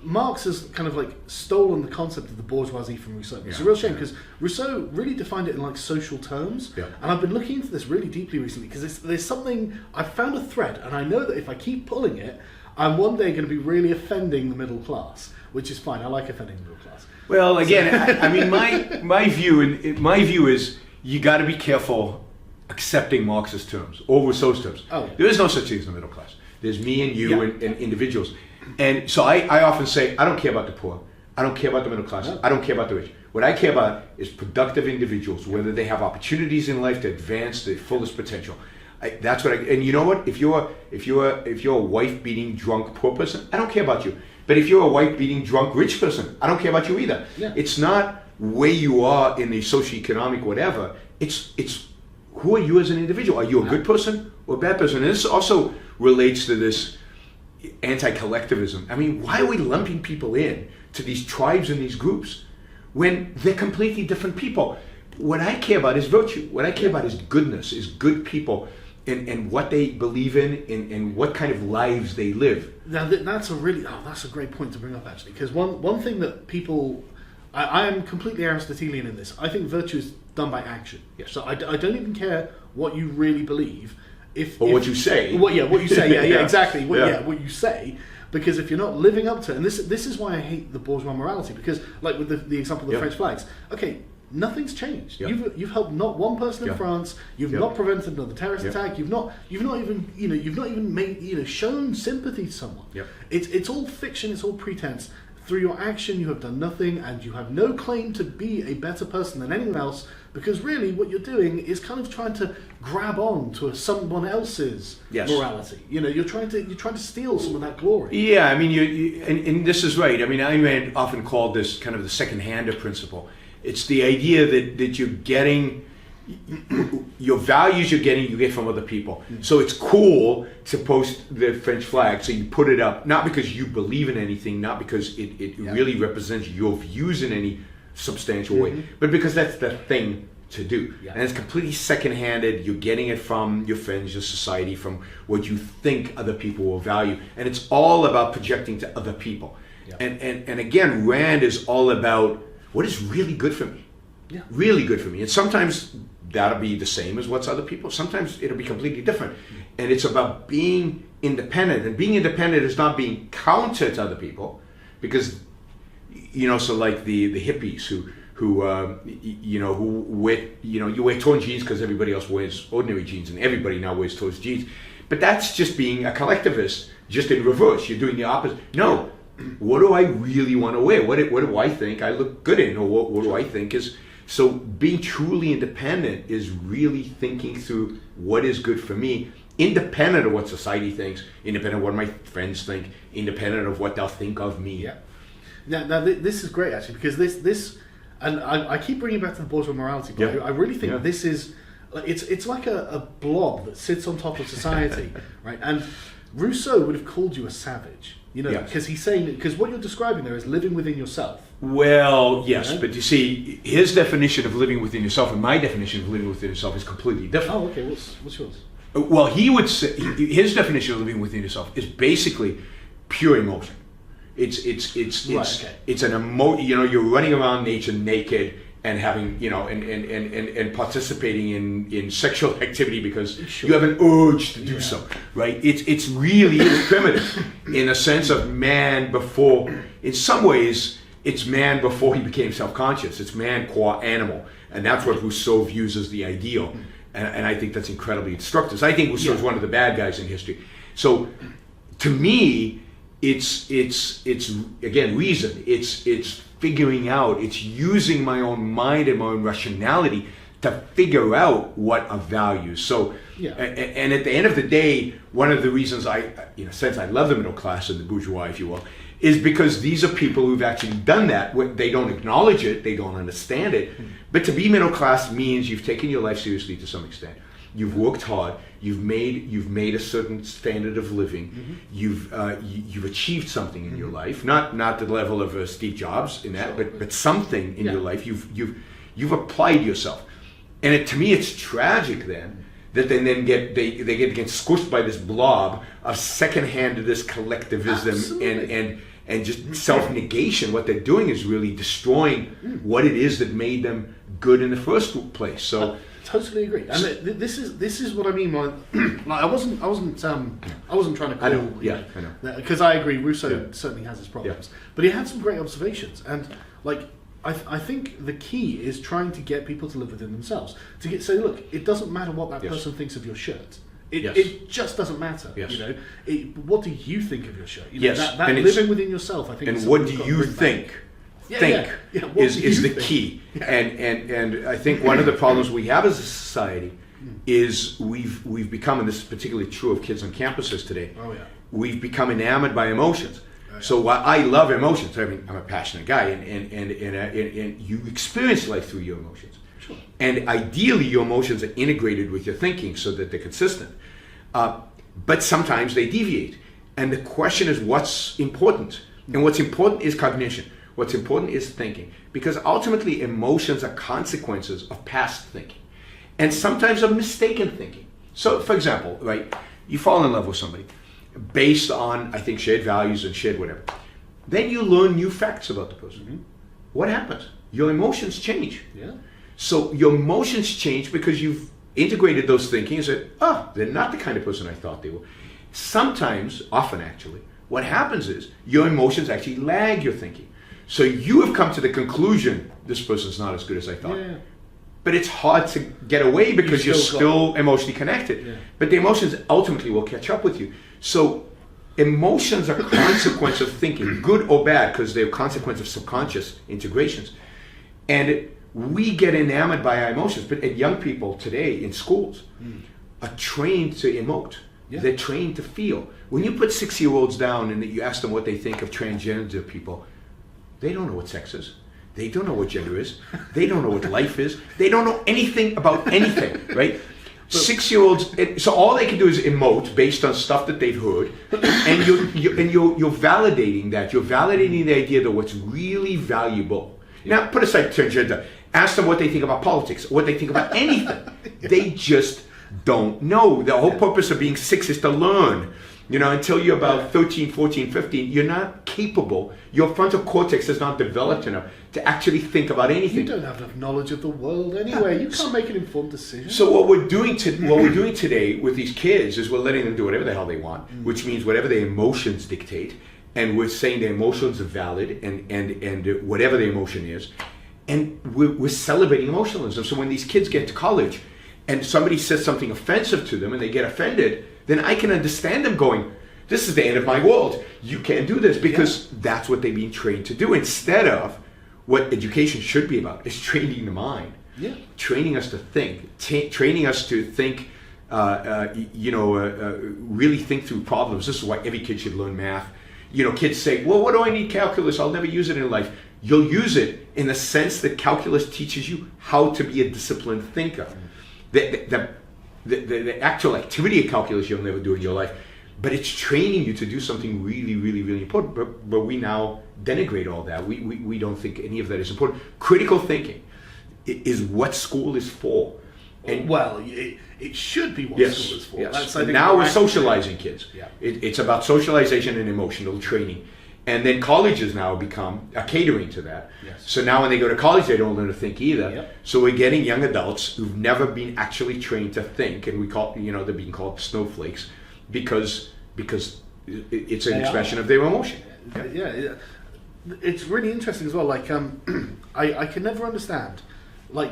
Marx has kind of like stolen the concept of the bourgeoisie from Rousseau. It's a real shame, because Rousseau really defined it in like social terms. Yeah. And I've been looking into this really deeply recently, because there's something, I've found a thread, and I know that if I keep pulling it, I'm one day going to be really offending the middle class, which is fine. I like offending the middle class. Well, again, I mean, my view is you got to be careful accepting Marxist terms or Rousseau's terms. Oh, yeah. There is no such thing as the middle class. There's me and you and individuals. And so I often say, I don't care about the poor. I don't care about the middle class. No. I don't care about the rich. What I care about is productive individuals, whether they have opportunities in life to advance their fullest potential. That's what and you know what? If you're a wife-beating drunk poor person, I don't care about you. But if you're a wife-beating drunk rich person, I don't care about you either. Yeah. It's not where you are in the socioeconomic whatever. It's who are you as an individual? Are you a good person or a bad person? And this also relates to this anti-collectivism. I mean, why are we lumping people in to these tribes and these groups when they're completely different people? What I care about is virtue. What I care about is goodness, is good people, and what they believe in, and what kind of lives they live. Now that's a great point to bring up, actually, because one thing that people, I am completely Aristotelian in this. I think virtue is done by action. Yes. So I don't even care what you really believe. What you say. What you say, yeah, exactly. What you say, because if you're not living up to it, and this is why I hate the bourgeois morality, because like with the example of the French flags, okay, nothing's changed. Yep. You've helped not one person in France. You've not prevented another terrorist attack. You've not even shown sympathy to someone. Yep. It's all fiction. It's all pretense. through your action you have done nothing, and you have no claim to be a better person than anyone else, because really what you're doing is kind of trying to grab on to someone else's morality. You know, you're trying to steal some of that glory. Yeah, I mean, and this is right. I mean, I often called this kind of the second-hander principle. It's the idea that you're getting your values you get from other people. So it's cool to post the French flag, so you put it up, not because you believe in anything, not because it really represents your views in any substantial way, but because that's the thing to do. And it's completely second-handed. You're getting it from your friends, your society, from what you think other people will value, and it's all about projecting to other people. And again, Rand is all about what is really good for me. Really good for me. And sometimes that'll be the same as what's other people. Sometimes it'll be completely different. And it's about being independent. And being independent is not being counter to other people, because, you know, so like the hippies who wear, you wear torn jeans because everybody else wears ordinary jeans, and everybody now wears torn jeans. But that's just being a collectivist, just in reverse. You're doing the opposite. No, what do I really want to wear? What do I think I look good in? Or what do I think is... So being truly independent is really thinking through what is good for me, independent of what society thinks, independent of what my friends think, independent of what they'll think of me. Now this is great, actually, because this and I keep bringing back to the border of morality, but I really think this is, it's like a blob that sits on top of society, right? And Rousseau would have called you a savage, you know, because he's saying, because what you're describing there is living within yourself. Well, yes, but you see, his definition of living within yourself and my definition of living within yourself is completely different. Oh, okay. What's yours? Well, he would say his definition of living within yourself is basically pure emotion. It's an you know, you're running around nature naked and having, you know, and participating in sexual activity because you have an urge to do so, right? It's really primitive in a sense of man before. In some ways, it's man before he became self-conscious. It's man qua animal, and that's what Rousseau views as the ideal. And I think that's incredibly instructive. So I think Rousseau is one of the bad guys in history. So to me, it's again reason. It's figuring out. It's using my own mind and my own rationality to figure out what are values. So and at the end of the day, one of the reasons in a sense I love the middle class and the bourgeois, if you will, is because these are people who've actually done that. They don't acknowledge it, they don't understand it. But to be middle class means you've taken your life seriously to some extent. You've worked hard. You've made a certain standard of living. You've achieved something in your life. Not the level of Steve Jobs in that, but something in your life. You've applied yourself. And to me, it's tragic then that they then get squished by this blob of second-handedness, collectivism, and just self-negation. What they're doing is really destroying what it is that made them good in the first place. So I totally agree. And this is what I mean by like, I wasn't trying to call. I know. Because I agree, Rousseau certainly has his problems, but he had some great observations, and like. I think the key is trying to get people to live within themselves. To say, look, it doesn't matter what that person thinks of your shirt. It just doesn't matter. You know, what do you think of your shirt? You know, that living within yourself, I think. And what do you think? Is the key. And I think one of the problems we have as a society is we've become, and this is particularly true of kids on campuses today. We've become enamored by emotions. So while I love emotions, I mean, I'm a passionate guy, and you experience life through your emotions. And ideally, your emotions are integrated with your thinking so that they're consistent. But sometimes they deviate. And the question is, what's important? And what's important is cognition. What's important is thinking. Because ultimately, emotions are consequences of past thinking. And sometimes of mistaken thinking. So, for example, right, you fall in love with somebody based on, I think, shared values and shared whatever. Then you learn new facts about the person. What happens? Your emotions change. So your emotions change because you've integrated those thinking and said, they're not the kind of person I thought they were. Sometimes, often actually, what happens is your emotions actually lag your thinking. So you have come to the conclusion, this person's not as good as I thought. But it's hard to get away because you're still emotionally connected. But the emotions ultimately will catch up with you. So Emotions are consequence of thinking, good or bad, because they're a consequence of subconscious integrations. And we get enamored by our emotions, but young people today in schools are trained to emote. Yeah. They're trained to feel. When you put 6-year-olds down and you ask them what they think of transgender people, they don't know what sex is. They don't know what gender is. They don't know what life is. They don't know anything about anything, right? 6-year-olds, so all they can do is emote based on stuff that they've heard, and you're validating that. You're validating the idea that what's really valuable. Now, put aside transgender. Ask them what they think about politics, what they think about anything. They just don't know. The whole purpose of being 6 is to learn. You know, until you're about 13, 14, 15, you're not capable. Your frontal cortex is not developed enough to actually think about anything. You don't have enough knowledge of the world anyway. You can't make an informed decision. So what we're doing today with these kids is we're letting them do whatever the hell they want, which means whatever their emotions dictate, and we're saying their emotions are valid and whatever the emotion is, and we're celebrating emotionalism. So when these kids get to college and somebody says something offensive to them and they get offended, then I can understand them going, this is the end of my world. You can't do this, because that's what they're being trained to do, instead of what education should be about, is training the mind. Yeah. Training us to think, training us to think, really think through problems. This is why every kid should learn math. You know, kids say, well, what do I need calculus? I'll never use it in life. You'll use it in the sense that calculus teaches you how to be a disciplined thinker. The actual activity of calculus you'll never do in your life, but it's training you to do something really, really, really important. But we now denigrate all that. We don't think any of that is important. Critical thinking is what school is for. And well, it should be what school is for. Yes. Now we're socializing kids. Yeah. It's about socialization and emotional training. And then colleges now become catering to that. Yes. So now when they go to college, they don't learn to think either. Yep. So we're getting young adults who've never been actually trained to think, and we call, they're being called snowflakes because it's an expression of their emotion. Yeah. It's really interesting as well. Like, I can never understand. Like,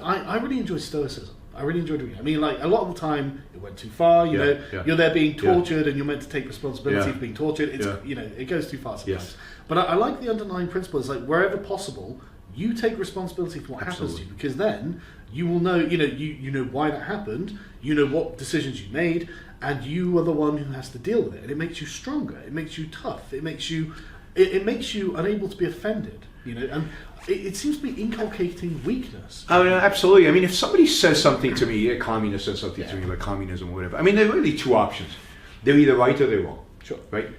I really enjoy stoicism. I really enjoy doing it. I mean, like, a lot of the time it went too far. You know, you're there being tortured, and you're meant to take responsibility for being tortured. It's it goes too far sometimes. Yes. But I like the underlying principle. Is like, wherever possible, you take responsibility for what happens to you, because then you will know. You know why that happened. You know what decisions you made, and you are the one who has to deal with it. And it makes you stronger. It makes you tough. It makes you unable to be offended. And it seems to be inculcating weakness. Oh, no, absolutely. I mean, if somebody says something to me, a communist says something to me about communism or whatever, I mean, there are really two options. They're either right or they're wrong. Sure. Right?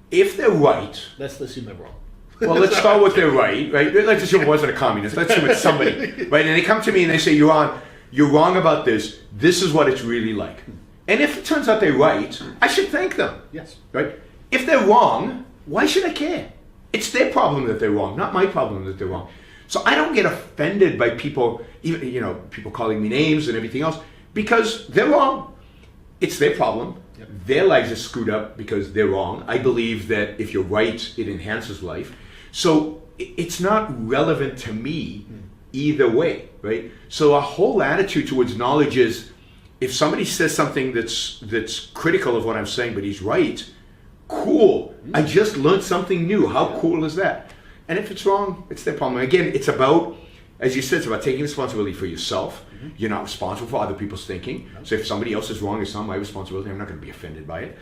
If they're right... Let's assume they're wrong. Well, let's start with they're right? Let's assume it wasn't a communist. Let's assume it's somebody. Right? And they come to me and they say, you're wrong about this. This is what it's really like. And if it turns out they're right, I should thank them. Yes. Right? If they're wrong, why should I care? It's their problem that they're wrong, not my problem that they're wrong. So I don't get offended by people, even people calling me names and everything else, because they're wrong. It's their problem. Yep. Their lives are screwed up because they're wrong. I believe that if you're right, it enhances life. So it's not relevant to me either way, right? So our whole attitude towards knowledge is, if somebody says something that's critical of what I'm saying, but he's right, cool. I just learned something new. How cool is that? And if it's wrong, it's their problem. Again, it's about, as you said, it's about taking responsibility for yourself. Mm-hmm. You're not responsible for other people's thinking. No. So if somebody else is wrong, it's not my responsibility. I'm not going to be offended by it.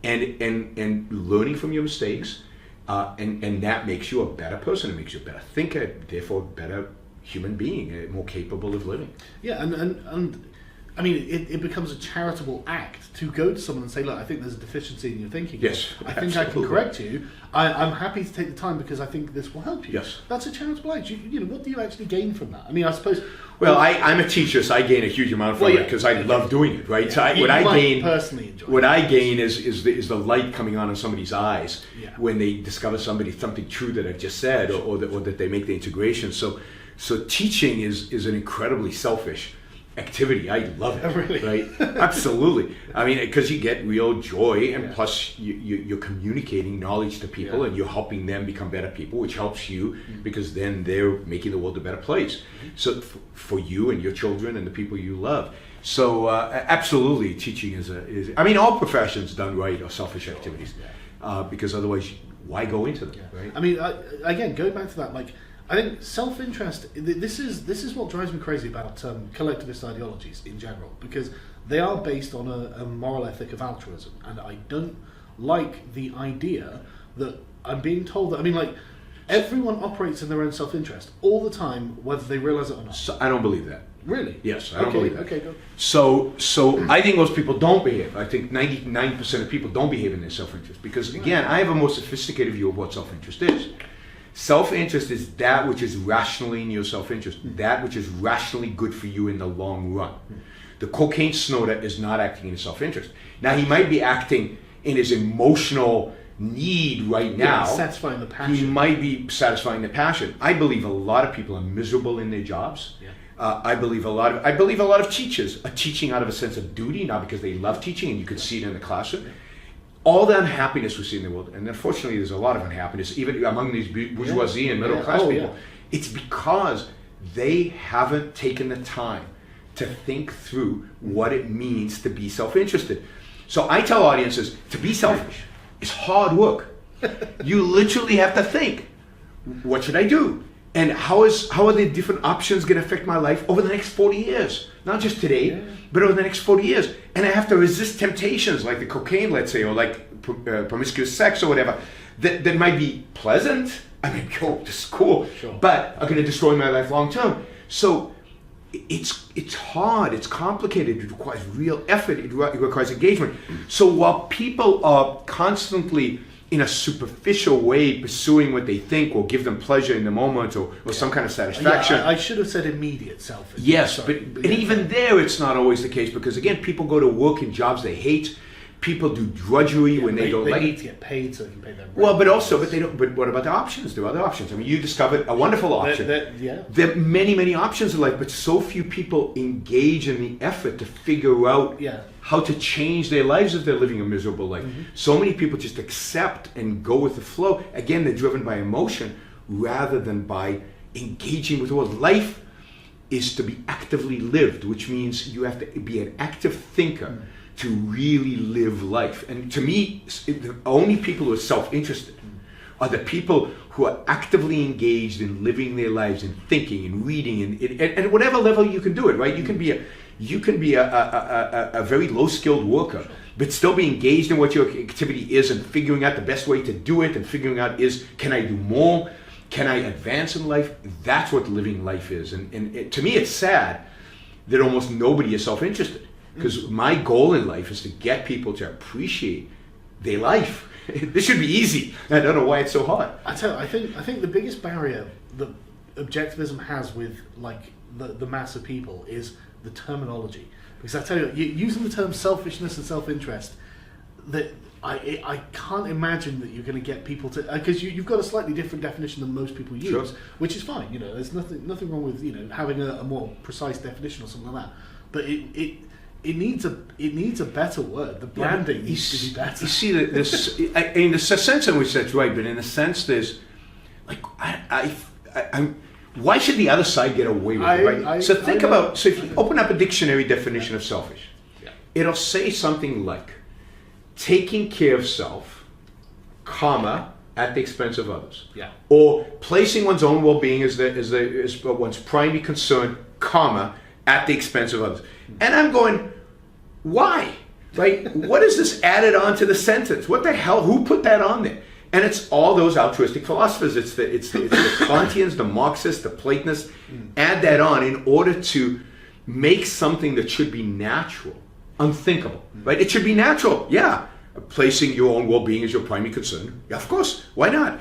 And learning from your mistakes, and that makes you a better person. It makes you a better thinker, therefore a better human being, more capable of living. Yeah, and I mean, it becomes a charitable act to go to someone and say, look, I think there's a deficiency in your thinking. Yes, I think I can correct you. I'm happy to take the time because I think this will help you. Yes. That's a charitable act. What do you actually gain from that? I mean, I suppose... Well, I'm a teacher, so I gain a huge amount from it because I love doing it, right? Yeah, So what I gain personally enjoy what I gain is the light coming on in somebody's eyes when they discover something true that I've just said, or that they make the integration. So teaching is an incredibly selfish activity. I love it. Really? Right? Absolutely. I mean, because you get real joy, and plus you're communicating knowledge to people, and you're helping them become better people, which helps you because then they're making the world a better place. So for you and your children and the people you love. So absolutely, teaching is I mean, all professions done right are selfish activities, because otherwise, why go into them? Right? I mean, again, going back to that, like, I think self-interest. This is what drives me crazy about collectivist ideologies in general, because they are based on a moral ethic of altruism, and I don't like the idea that I'm being told that. I mean, like, everyone operates in their own self-interest all the time, whether they realize it or not. So I don't believe that. Really? Yes, I don't believe that. Okay, go. So I think most people don't behave. I think 99% of people don't behave in their self-interest, because again, I have a more sophisticated view of what self-interest is. Self-interest is that which is rationally in your self-interest, that which is rationally good for you in the long run. The cocaine snorter is not acting in his self-interest. Now, he might be acting in his emotional need right now. Satisfying the passion. He might be satisfying the passion. I believe a lot of people are miserable in their jobs. Yeah. I believe a lot of teachers are teaching out of a sense of duty, not because they love teaching, and you can see it in the classroom. All the unhappiness we see in the world, and unfortunately there's a lot of unhappiness, even among these bourgeoisie and middle class people, it's because they haven't taken the time to think through what it means to be self-interested. So I tell audiences, to be selfish is hard work. You literally have to think, what should I do? And how are the different options going to affect my life over the next 40 years? Not just today, but over the next 40 years. And I have to resist temptations like the cocaine, let's say, or like promiscuous sex or whatever, that might be pleasant. I mean, this is cool, but are going to destroy my life long term. So it's hard, it's complicated, it requires real effort, it requires engagement. So while people are constantly in a superficial way pursuing what they think will give them pleasure in the moment or some kind of satisfaction. I should have said immediate self-interest. Yes, but even there it's not always the case, because again, people go to work in jobs they hate. People do drudgery when they don't like. They need to get paid so they can pay their rent. Well, but they don't. But what about the options? There are other options. I mean, you discovered a wonderful option. There are many options in life, but so few people engage in the effort to figure out how to change their lives if they're living a miserable life. So many people just accept and go with the flow. Again, they're driven by emotion rather than by engaging with the world. Life is to be actively lived, which means you have to be an active thinker to really live life. And to me, the only people who are self-interested are the people who are actively engaged in living their lives and thinking and reading and at whatever level you can do it, right? You can be a very low-skilled worker, but still be engaged in what your activity is and figuring out the best way to do it and figuring out can I do more? Can I advance in life? That's what living life is. And to me, it's sad that almost nobody is self-interested. Because my goal in life is to get people to appreciate their life. This should be easy. I don't know why it's so hard. I think the biggest barrier that objectivism has with like the mass of people is the terminology. Because I tell you, using the term selfishness and self-interest, that I can't imagine that you're going to get people to, because you've got a slightly different definition than most people use, which is fine. You know, there's nothing wrong with having a more precise definition or something like that. But it needs a better word. The branding needs to be better. You see, in the sense in which that's right, but in a sense, there's like why should the other side get away with it? Right? So think about. So if you open up a dictionary definition of selfish, it'll say something like taking care of self, comma, at the expense of others, or placing one's own well-being as one's primary concern, comma, at the expense of others. And I'm going, why? Right? What is this added on to the sentence? What the hell? Who put that on there? And it's all those altruistic philosophers. It's the Kantians, the Marxists, the Platonists. Add that on in order to make something that should be natural unthinkable. Right? It should be natural. Yeah. Placing your own well-being as your primary concern. Yeah, of course. Why not?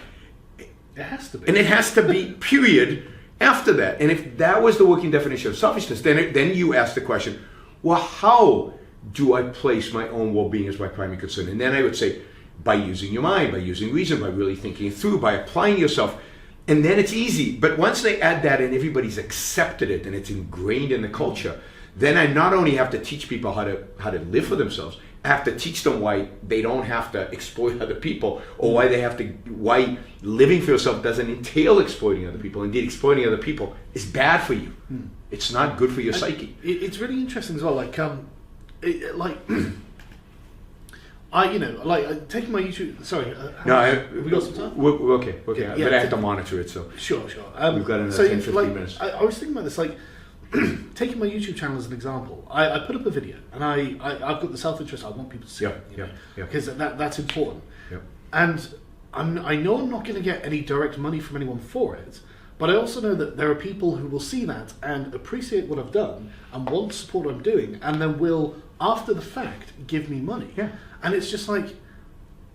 It has to be. And it has to be, period. After that, and if that was the working definition of selfishness, then you ask the question, well, how do I place my own well-being as my primary concern? And then I would say, by using your mind, by using reason, by really thinking it through, by applying yourself. And then it's easy. But once they add that and everybody's accepted it and it's ingrained in the culture, then I not only have to teach people how to live for themselves, I have to teach them why they don't have to exploit other people, or why living for yourself doesn't entail exploiting other people. Indeed, exploiting other people is bad for you. It's not good for your psyche. It's really interesting as well. Taking my YouTube. Sorry, have we got some time? We're okay. Yeah, but I have to monitor it, so sure. We've got another 10-15 minutes. I was thinking about this, taking my YouTube channel as an example. I put up a video, and I've got the self-interest. I want people to see it, because that's important. Yep. And I know I'm not going to get any direct money from anyone for it, but I also know that there are people who will see that and appreciate what I've done and want to support what I'm doing, and then will, after the fact, give me money. Yeah. And it's just like,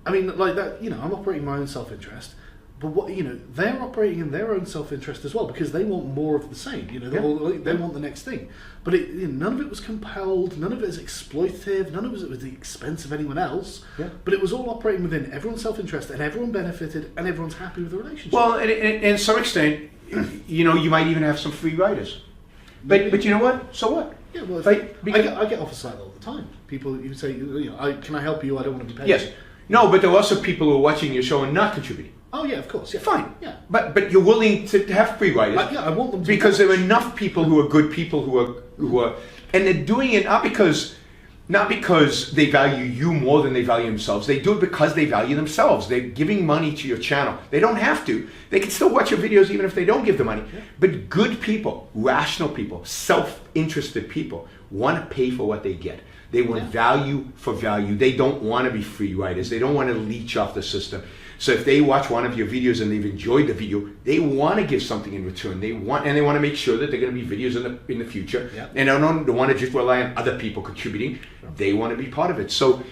I mean, like that. I'm operating my own self-interest. But they're operating in their own self-interest as well, because they want more of the same. They want the next thing. But none of it was compelled. None of it is exploitative. None of it was at the expense of anyone else. Yeah. But it was all operating within everyone's self-interest, and everyone benefited, and everyone's happy with the relationship. Well, and to some extent, you might even have some free riders. But you know what? So what? Yeah. Well, I get offers like that all the time. People say, can I help you? I don't want to be paid. Yes. No, but there are also people who are watching your show and not contributing. Oh yeah, of course. Yeah. Fine. Yeah. But you're willing to have free riders. I want them to, because there are enough people who are good people who are, and they're doing it not because they value you more than they value themselves. They do it because they value themselves. They're giving money to your channel. They don't have to. They can still watch your videos even if they don't give the money. Yeah. But good people, rational people, self-interested people want to pay for what they get. They want value for value. They don't want to be free riders. They don't want to leech off the system. So if they watch one of your videos and they've enjoyed the video, they want to give something in return. They want to make sure that they're going to be videos in the future. Yep. And they don't want to just rely on other people contributing. Sure. They want to be part of it. So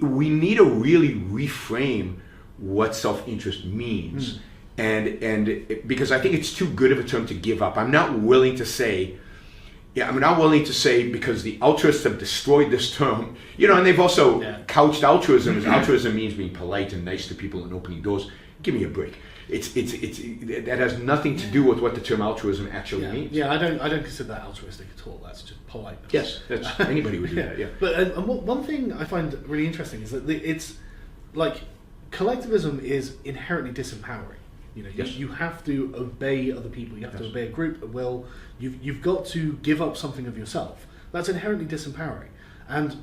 we need to really reframe what self-interest means. And because I think it's too good of a term to give up. I'm not willing to say, because the altruists have destroyed this term, and they've also couched altruism as altruism means being polite and nice to people and opening doors. Give me a break. It's that has nothing to do with what the term altruism actually means. Yeah, I don't consider that altruistic at all. That's just politeness. Yes, anybody would do that. Yeah. But one thing I find really interesting is that it's like collectivism is inherently disempowering. You have to obey other people. You have to obey a group, a will. You've got to give up something of yourself. That's inherently disempowering. And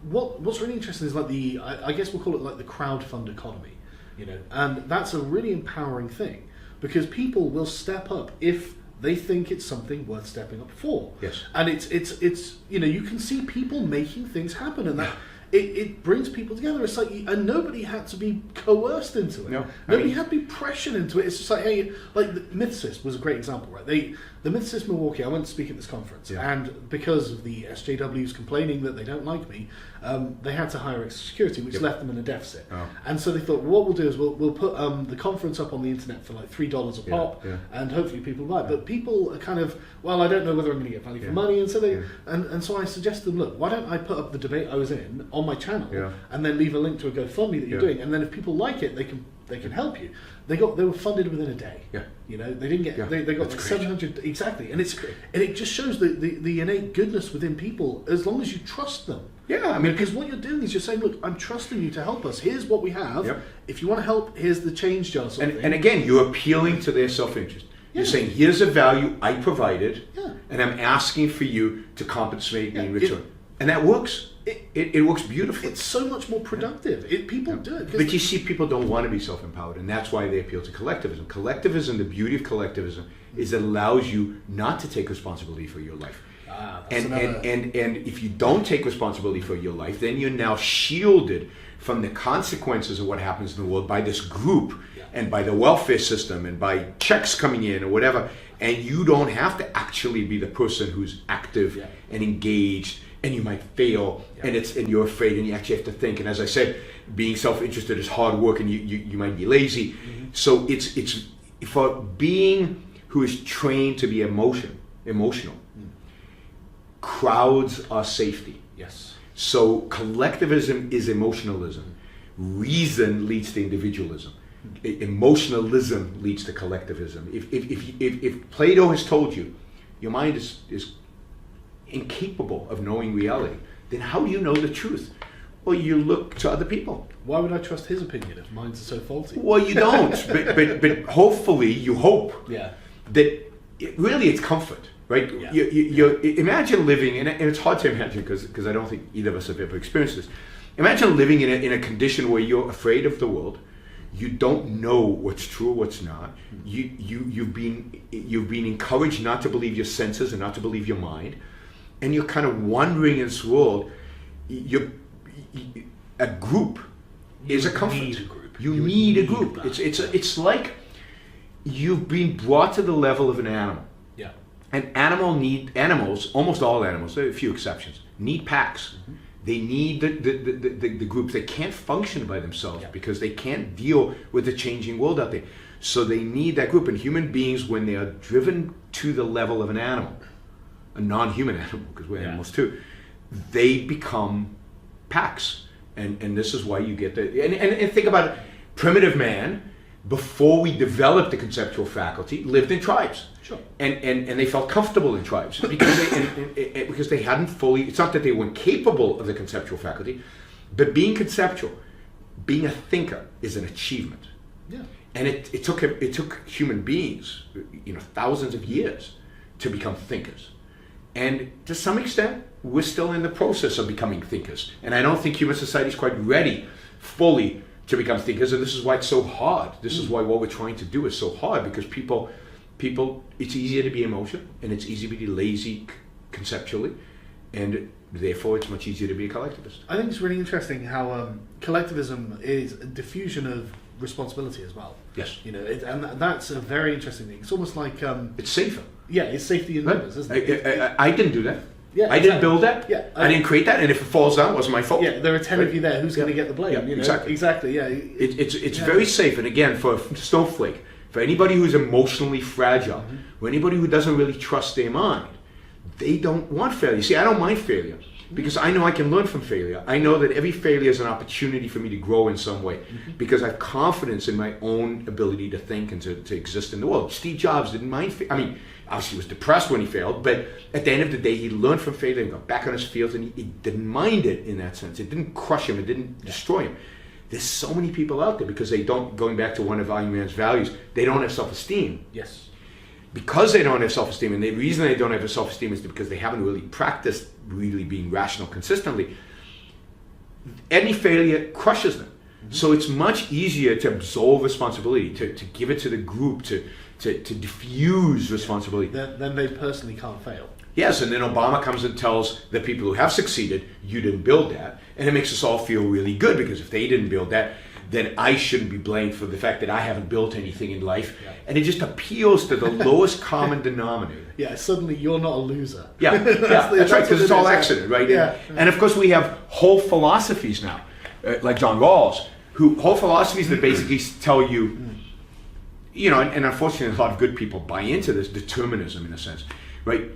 what's really interesting is I guess we'll call it like the crowdfund economy. And that's a really empowering thing, because people will step up if they think it's something worth stepping up for. Yes. And it's you can see people making things happen, and that. It brings people together. It's like, and nobody had to be coerced into it. Nobody had to be pressured into it. It's just like, hey, like the Mythicist was a great example, right? The Mythicist Milwaukee, I went to speak at this conference, and because of the SJWs complaining that they don't like me, they had to hire extra security, which left them in a deficit. And so they thought, well, what we'll do is we'll put the conference up on the internet for like $3 a pop, and hopefully people buy it. But people are kind of, well, I don't know whether I'm going to get value for money, and so they and so I suggested to them, look, why don't I put up the debate I was in on my channel, and then leave a link to a GoFundMe that you're doing, and then if people like it, they can help you. They were funded within a day. They didn't get they got like 700 exactly, and it just shows the innate goodness within people as long as you trust them. Because what you're doing is you're saying, look, I'm trusting you to help us. Here's what we have. If you want to help, here's the change jar. And again, you're appealing to their self-interest. You're saying, here's a value I provided, and I'm asking for you to compensate me in return. And that works. It works beautifully. It's so much more productive. People do it. But you see, people don't want to be self-empowered, and that's why they appeal to collectivism. Collectivism, the beauty of collectivism, is it allows you not to take responsibility for your life. And if you don't take responsibility for your life, then you're now shielded from the consequences of what happens in the world by this group and by the welfare system and by checks coming in or whatever. And you don't have to actually be the person who's active and engaged. And you might fail, and you're afraid, and you actually have to think. And as I said, being self-interested is hard work, and you might be lazy. So it's for being who is trained to be emotional. Crowds are safety. Yes. So collectivism is emotionalism. Reason leads to individualism. Emotionalism leads to collectivism. If Plato has told you, your mind is incapable of knowing reality, then how do you know the truth? Well, you look to other people. Why would I trust his opinion if mine's so faulty? Well, you don't, but hopefully you hope that really it's comfort, right? Yeah. You imagine living, and it's hard to imagine because I don't think either of us have ever experienced this. Imagine living in a condition where you're afraid of the world. You don't know what's true or what's not. You've been encouraged not to believe your senses and not to believe your mind, and you're kind of wandering in this world. A group is a comfort. You need a group. It's like you've been brought to the level of an animal. Yeah. And animals, almost all animals, there are a few exceptions, need packs. Mm-hmm. They need the group. They can't function by themselves because they can't deal with the changing world out there. So they need that group. And human beings, when they are driven to the level of an animal, a non-human animal, because we're animals too, they become packs. And this is why you get and think about it. Primitive man, before we developed the conceptual faculty, lived in tribes. Sure. And they felt comfortable in tribes because they hadn't fully, it's not that they weren't capable of the conceptual faculty, but being conceptual, being a thinker is an achievement. Yeah. And it took human beings, thousands of years to become thinkers. And to some extent, we're still in the process of becoming thinkers. And I don't think human society is quite ready fully to become thinkers, and this is why it's so hard. This is why what we're trying to do is so hard, because people, it's easier to be emotional, and it's easier to be lazy conceptually, and therefore it's much easier to be a collectivist. I think it's really interesting how collectivism is a diffusion of responsibility as well. Yes. And that's a very interesting thing. It's almost like it's safer. Yeah, it's safety in numbers, isn't it? I didn't do that. Yeah, I didn't build that. Yeah, I didn't create that, and if it falls down, it wasn't my fault. Yeah, there are 10 of you there. Who's going to get the blame? Yeah, Exactly. Yeah. It's very safe, and again, for a snowflake, for anybody who's emotionally fragile, or anybody who doesn't really trust their mind, they don't want failure. See, I don't mind failure because I know I can learn from failure. I know that every failure is an opportunity for me to grow in some way because I have confidence in my own ability to think and to exist in the world. Steve Jobs didn't mind obviously he was depressed when he failed, but at the end of the day, he learned from failure and got back on his field, and he didn't mind it in that sense. It didn't crush him. It didn't destroy him. There's so many people out there because they don't, going back to one of Iron Man's values, they don't have self-esteem. Yes. Because they don't have self-esteem, and the reason they don't have self-esteem is because they haven't really practiced really being rational consistently, any failure crushes them. So it's much easier to absolve responsibility, to give it to the group, to diffuse responsibility. Then they personally can't fail. Yes, and then Obama comes and tells the people who have succeeded, you didn't build that. And it makes us all feel really good because if they didn't build that, then I shouldn't be blamed for the fact that I haven't built anything in life. Yeah. And it just appeals to the lowest common denominator. Yeah, suddenly you're not a loser. Yeah, that's right, because it's all accident, right? Yeah. And of course we have whole philosophies now, like John Rawls, whole philosophies that basically tell you, and unfortunately a lot of good people buy into this determinism in a sense, right?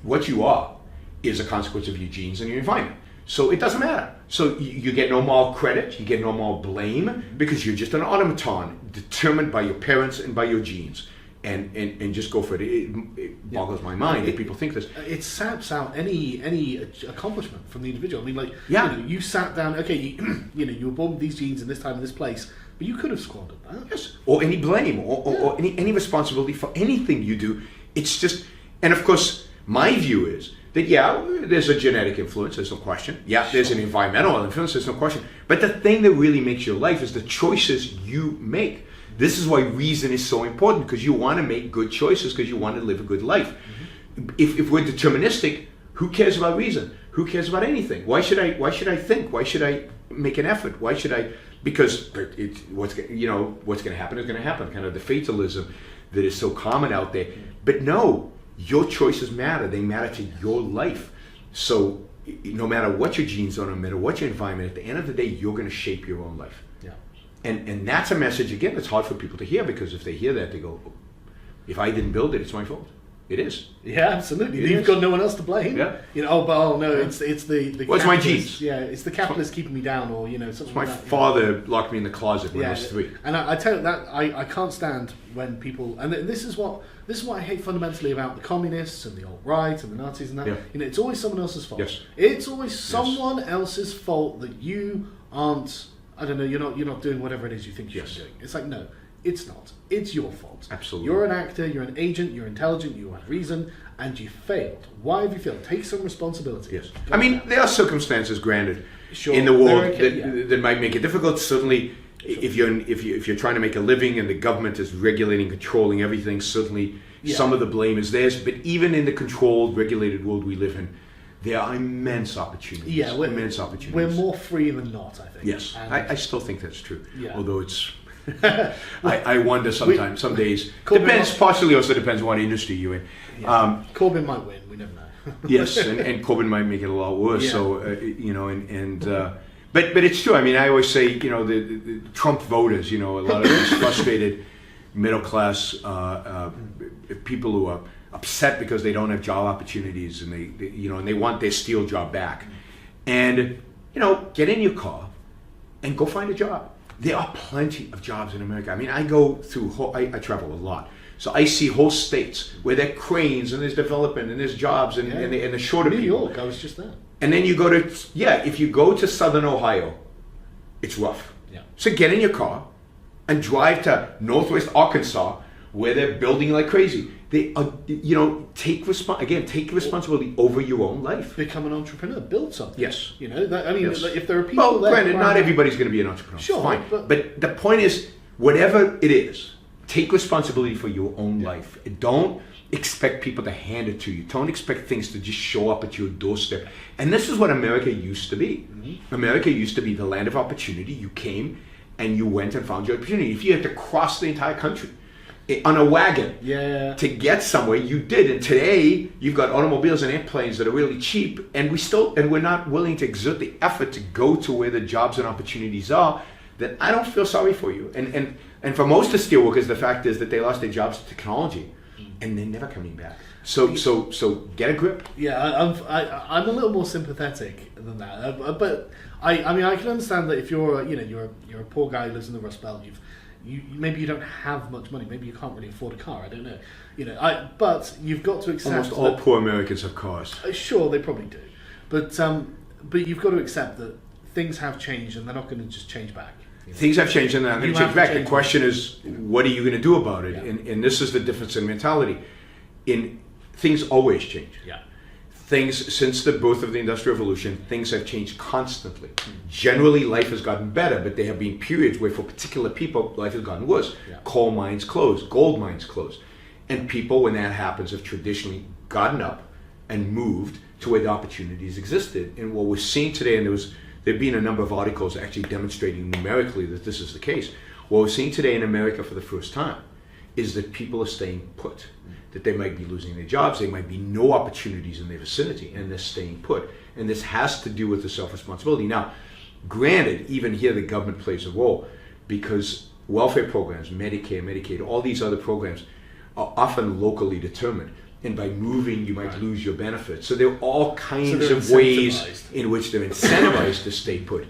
What you are is a consequence of your genes and your environment. So it doesn't matter. So you get no moral credit, you get no moral blame, because you're just an automaton determined by your parents and by your genes. And just go for it. It boggles my mind that people think this. It saps out any accomplishment from the individual. I mean, you sat down. Okay, you were born with these genes in this time in this place, but you could have squandered that. Yes, or any blame, or any responsibility for anything you do. It's just, and of course, my view is that there's a genetic influence. There's no question. Yeah, there's an environmental influence. There's no question. But the thing that really makes your life is the choices you make. This is why reason is so important, because you want to make good choices because you want to live a good life. If we're deterministic, who cares about reason? Who cares about anything? Why should I think? Why should I make an effort? Why should I? Because what's going to happen is going to happen. Kind of the fatalism that is so common out there. But no, your choices matter. They matter to your life. So no matter what your genes are, no matter what your environment, at the end of the day, you're going to shape your own life. And that's a message, again, that's hard for people to hear, because if they hear that, they go, if I didn't build it, it's my fault. It is. Yeah, absolutely. You've got no one else to blame. Yeah. It's the Well, it's my capitalist- genes. Yeah, it's the capitalist keeping me down, or something My like that. father locked me in the closet when I was 3. And I tell you that I can't stand when people, and this is what I hate fundamentally about the communists and the alt-right and the Nazis and that. Yeah. It's always someone else's fault. Yes. It's always someone else's fault that you aren't. I don't know. You're not doing whatever it is you think you should be doing. It's like, no, it's not. It's your fault. Absolutely. You're an actor. You're an agent. You're intelligent. You had reason, and you failed. Why have you failed? Take some responsibility. Yes. I mean, there are circumstances, granted, Sure. in the world Okay, that might make it difficult. Certainly, if you're trying to make a living and the government is regulating, controlling everything, certainly some of the blame is theirs. But even in the controlled, regulated world we live in, there are immense opportunities. Yeah, immense opportunities. We're more free than not, I think. Yes, And I still think that's true. Yeah. Although it's, I wonder sometimes, some days. Corbyn Depends, might- partially also depends what industry you're in. Yeah. Corbyn might win. We never know. Yes, and Corbyn might make it a lot worse. Yeah. So but it's true. I mean, I always say, the Trump voters, a lot of these frustrated middle class people who are upset because they don't have job opportunities, and they want their steel job back, and get in your car and go find a job. There are plenty of jobs in America. I mean, I go through, I travel a lot. So I see whole states where there are cranes and there's development and there's jobs and the shorter New people. York, I was just there. And then you go to, if you go to southern Ohio, it's rough. Yeah. So get in your car and drive to northwest Arkansas where they're building like crazy. They are, take responsibility over your own life. Become an entrepreneur, build something. Yes. Yes. If there are people Well, there... granted, not everybody's going to be an entrepreneur. Sure, Fine. but- But the point is, whatever it is, take responsibility for your own life. Don't expect people to hand it to you. Don't expect things to just show up at your doorstep. And this is what America used to be. Mm-hmm. America used to be the land of opportunity. You came and you went and found your opportunity. If you had to cross the entire country on a wagon to get somewhere, you did. And today you've got automobiles and airplanes that are really cheap, and we're not willing to exert the effort to go to where the jobs and opportunities are. That I don't feel sorry for you. And for most of steelworkers, the fact is that they lost their jobs to technology, and they're never coming back. So get a grip. Yeah, I'm a little more sympathetic than that. But I mean, I can understand that if you're a poor guy who lives in the Rust Belt, maybe you don't have much money, maybe you can't really afford a car. I don't know. But you've got to accept. Almost all poor Americans have cars. Sure, they probably do, but you've got to accept that things have changed, and they're not going to just change back. Things have changed, and they're not going to change back. The question is, what are you going to do about it? Yeah. And this is the difference in mentality. Things always change. Yeah. Things, since the birth of the Industrial Revolution, things have changed constantly. Generally, life has gotten better, but there have been periods where, for particular people, life has gotten worse. Yeah. Coal mines closed, gold mines closed. And people, when that happens, have traditionally gotten up and moved to where the opportunities existed. And what we're seeing today, and there have been a number of articles actually demonstrating numerically that this is the case. What we're seeing today in America for the first time is that people are staying put. That they might be losing their jobs, there might be no opportunities in their vicinity, and they're staying put. And this has to do with the self-responsibility. Now, granted, even here the government plays a role, because welfare programs, Medicare, Medicaid, all these other programs are often locally determined. And by moving, you might lose your benefits. So there are all kinds of ways in which they're incentivized to stay put.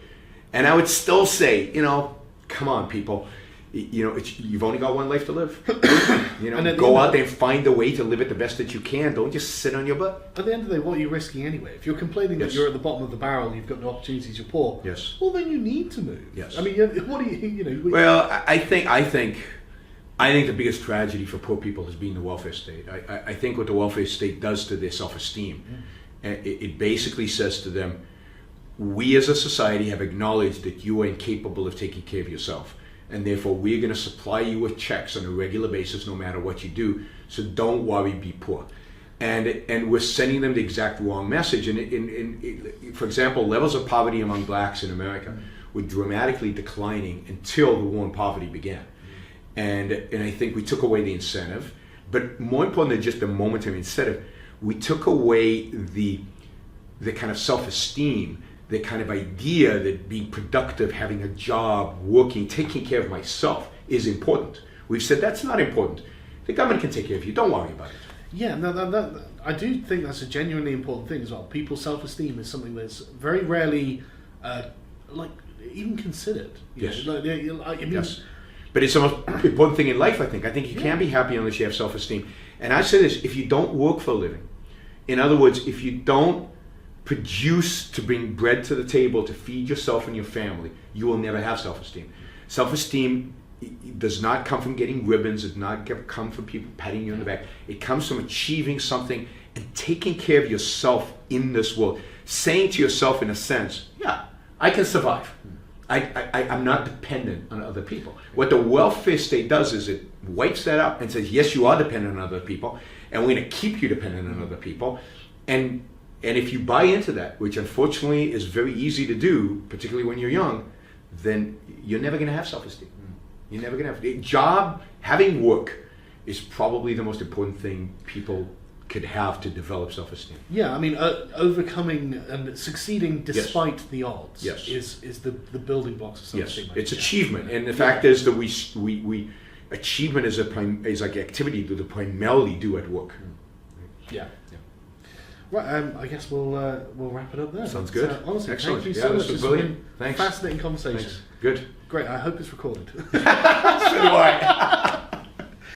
And I would still say, come on, people. You've only got one life to live. Go out there and find a way to live it the best that you can. Don't just sit on your butt. At the end of the day, what are you risking anyway? If you're complaining that you're at the bottom of the barrel, you've got no opportunities, you're poor. Yes. Well, then you need to move. Yes. I mean, what do you? Well, I think the biggest tragedy for poor people has been the welfare state. I think what the welfare state does to their self-esteem, it basically says to them, we as a society have acknowledged that you are incapable of taking care of yourself. And therefore, we're going to supply you with checks on a regular basis, no matter what you do. So don't worry, be poor. And we're sending them the exact wrong message. And for example, levels of poverty among blacks in America were dramatically declining until the war on poverty began. And I think we took away the incentive, but more important than just the momentary incentive, we took away the kind of self-esteem, the kind of idea that being productive, having a job, working, taking care of myself is important. We've said that's not important. The government can take care of you. Don't worry about it. Yeah, no, that I do think that's a genuinely important thing as well. People's self-esteem is something that's very rarely, even considered. Yes. I mean, Yes. But it's the most important thing in life, I think. I think you can't be happy unless you have self-esteem. And I say this, if you don't work for a living, in other words, if you don't produce to bring bread to the table to feed yourself and your family, you will never have self-esteem. Self-esteem does not come from getting ribbons, it does not come from people patting you on the back. It comes from achieving something and taking care of yourself in this world. Saying to yourself, in a sense, yeah, I can survive. I'm not dependent on other people. What the welfare state does is it wipes that out and says, yes, you are dependent on other people, and we're going to keep you dependent on other people. And if you buy into that, which unfortunately is very easy to do, particularly when you're young, then you're never going to have self-esteem. You're never going to have having work is probably the most important thing people could have to develop self-esteem. Yeah, I mean, overcoming and succiding despite the odds is the building blocks of self-esteem. Yes, it's achievement, and the fact is that we achievement is like activity that we primarily do at work. Yeah. Right, I guess we'll wrap it up there. Sounds good. Honestly, excellent. Thank you so much. This was brilliant. Thanks. Fascinating conversation. Thanks. Good. Great. I hope it's recorded. So do I.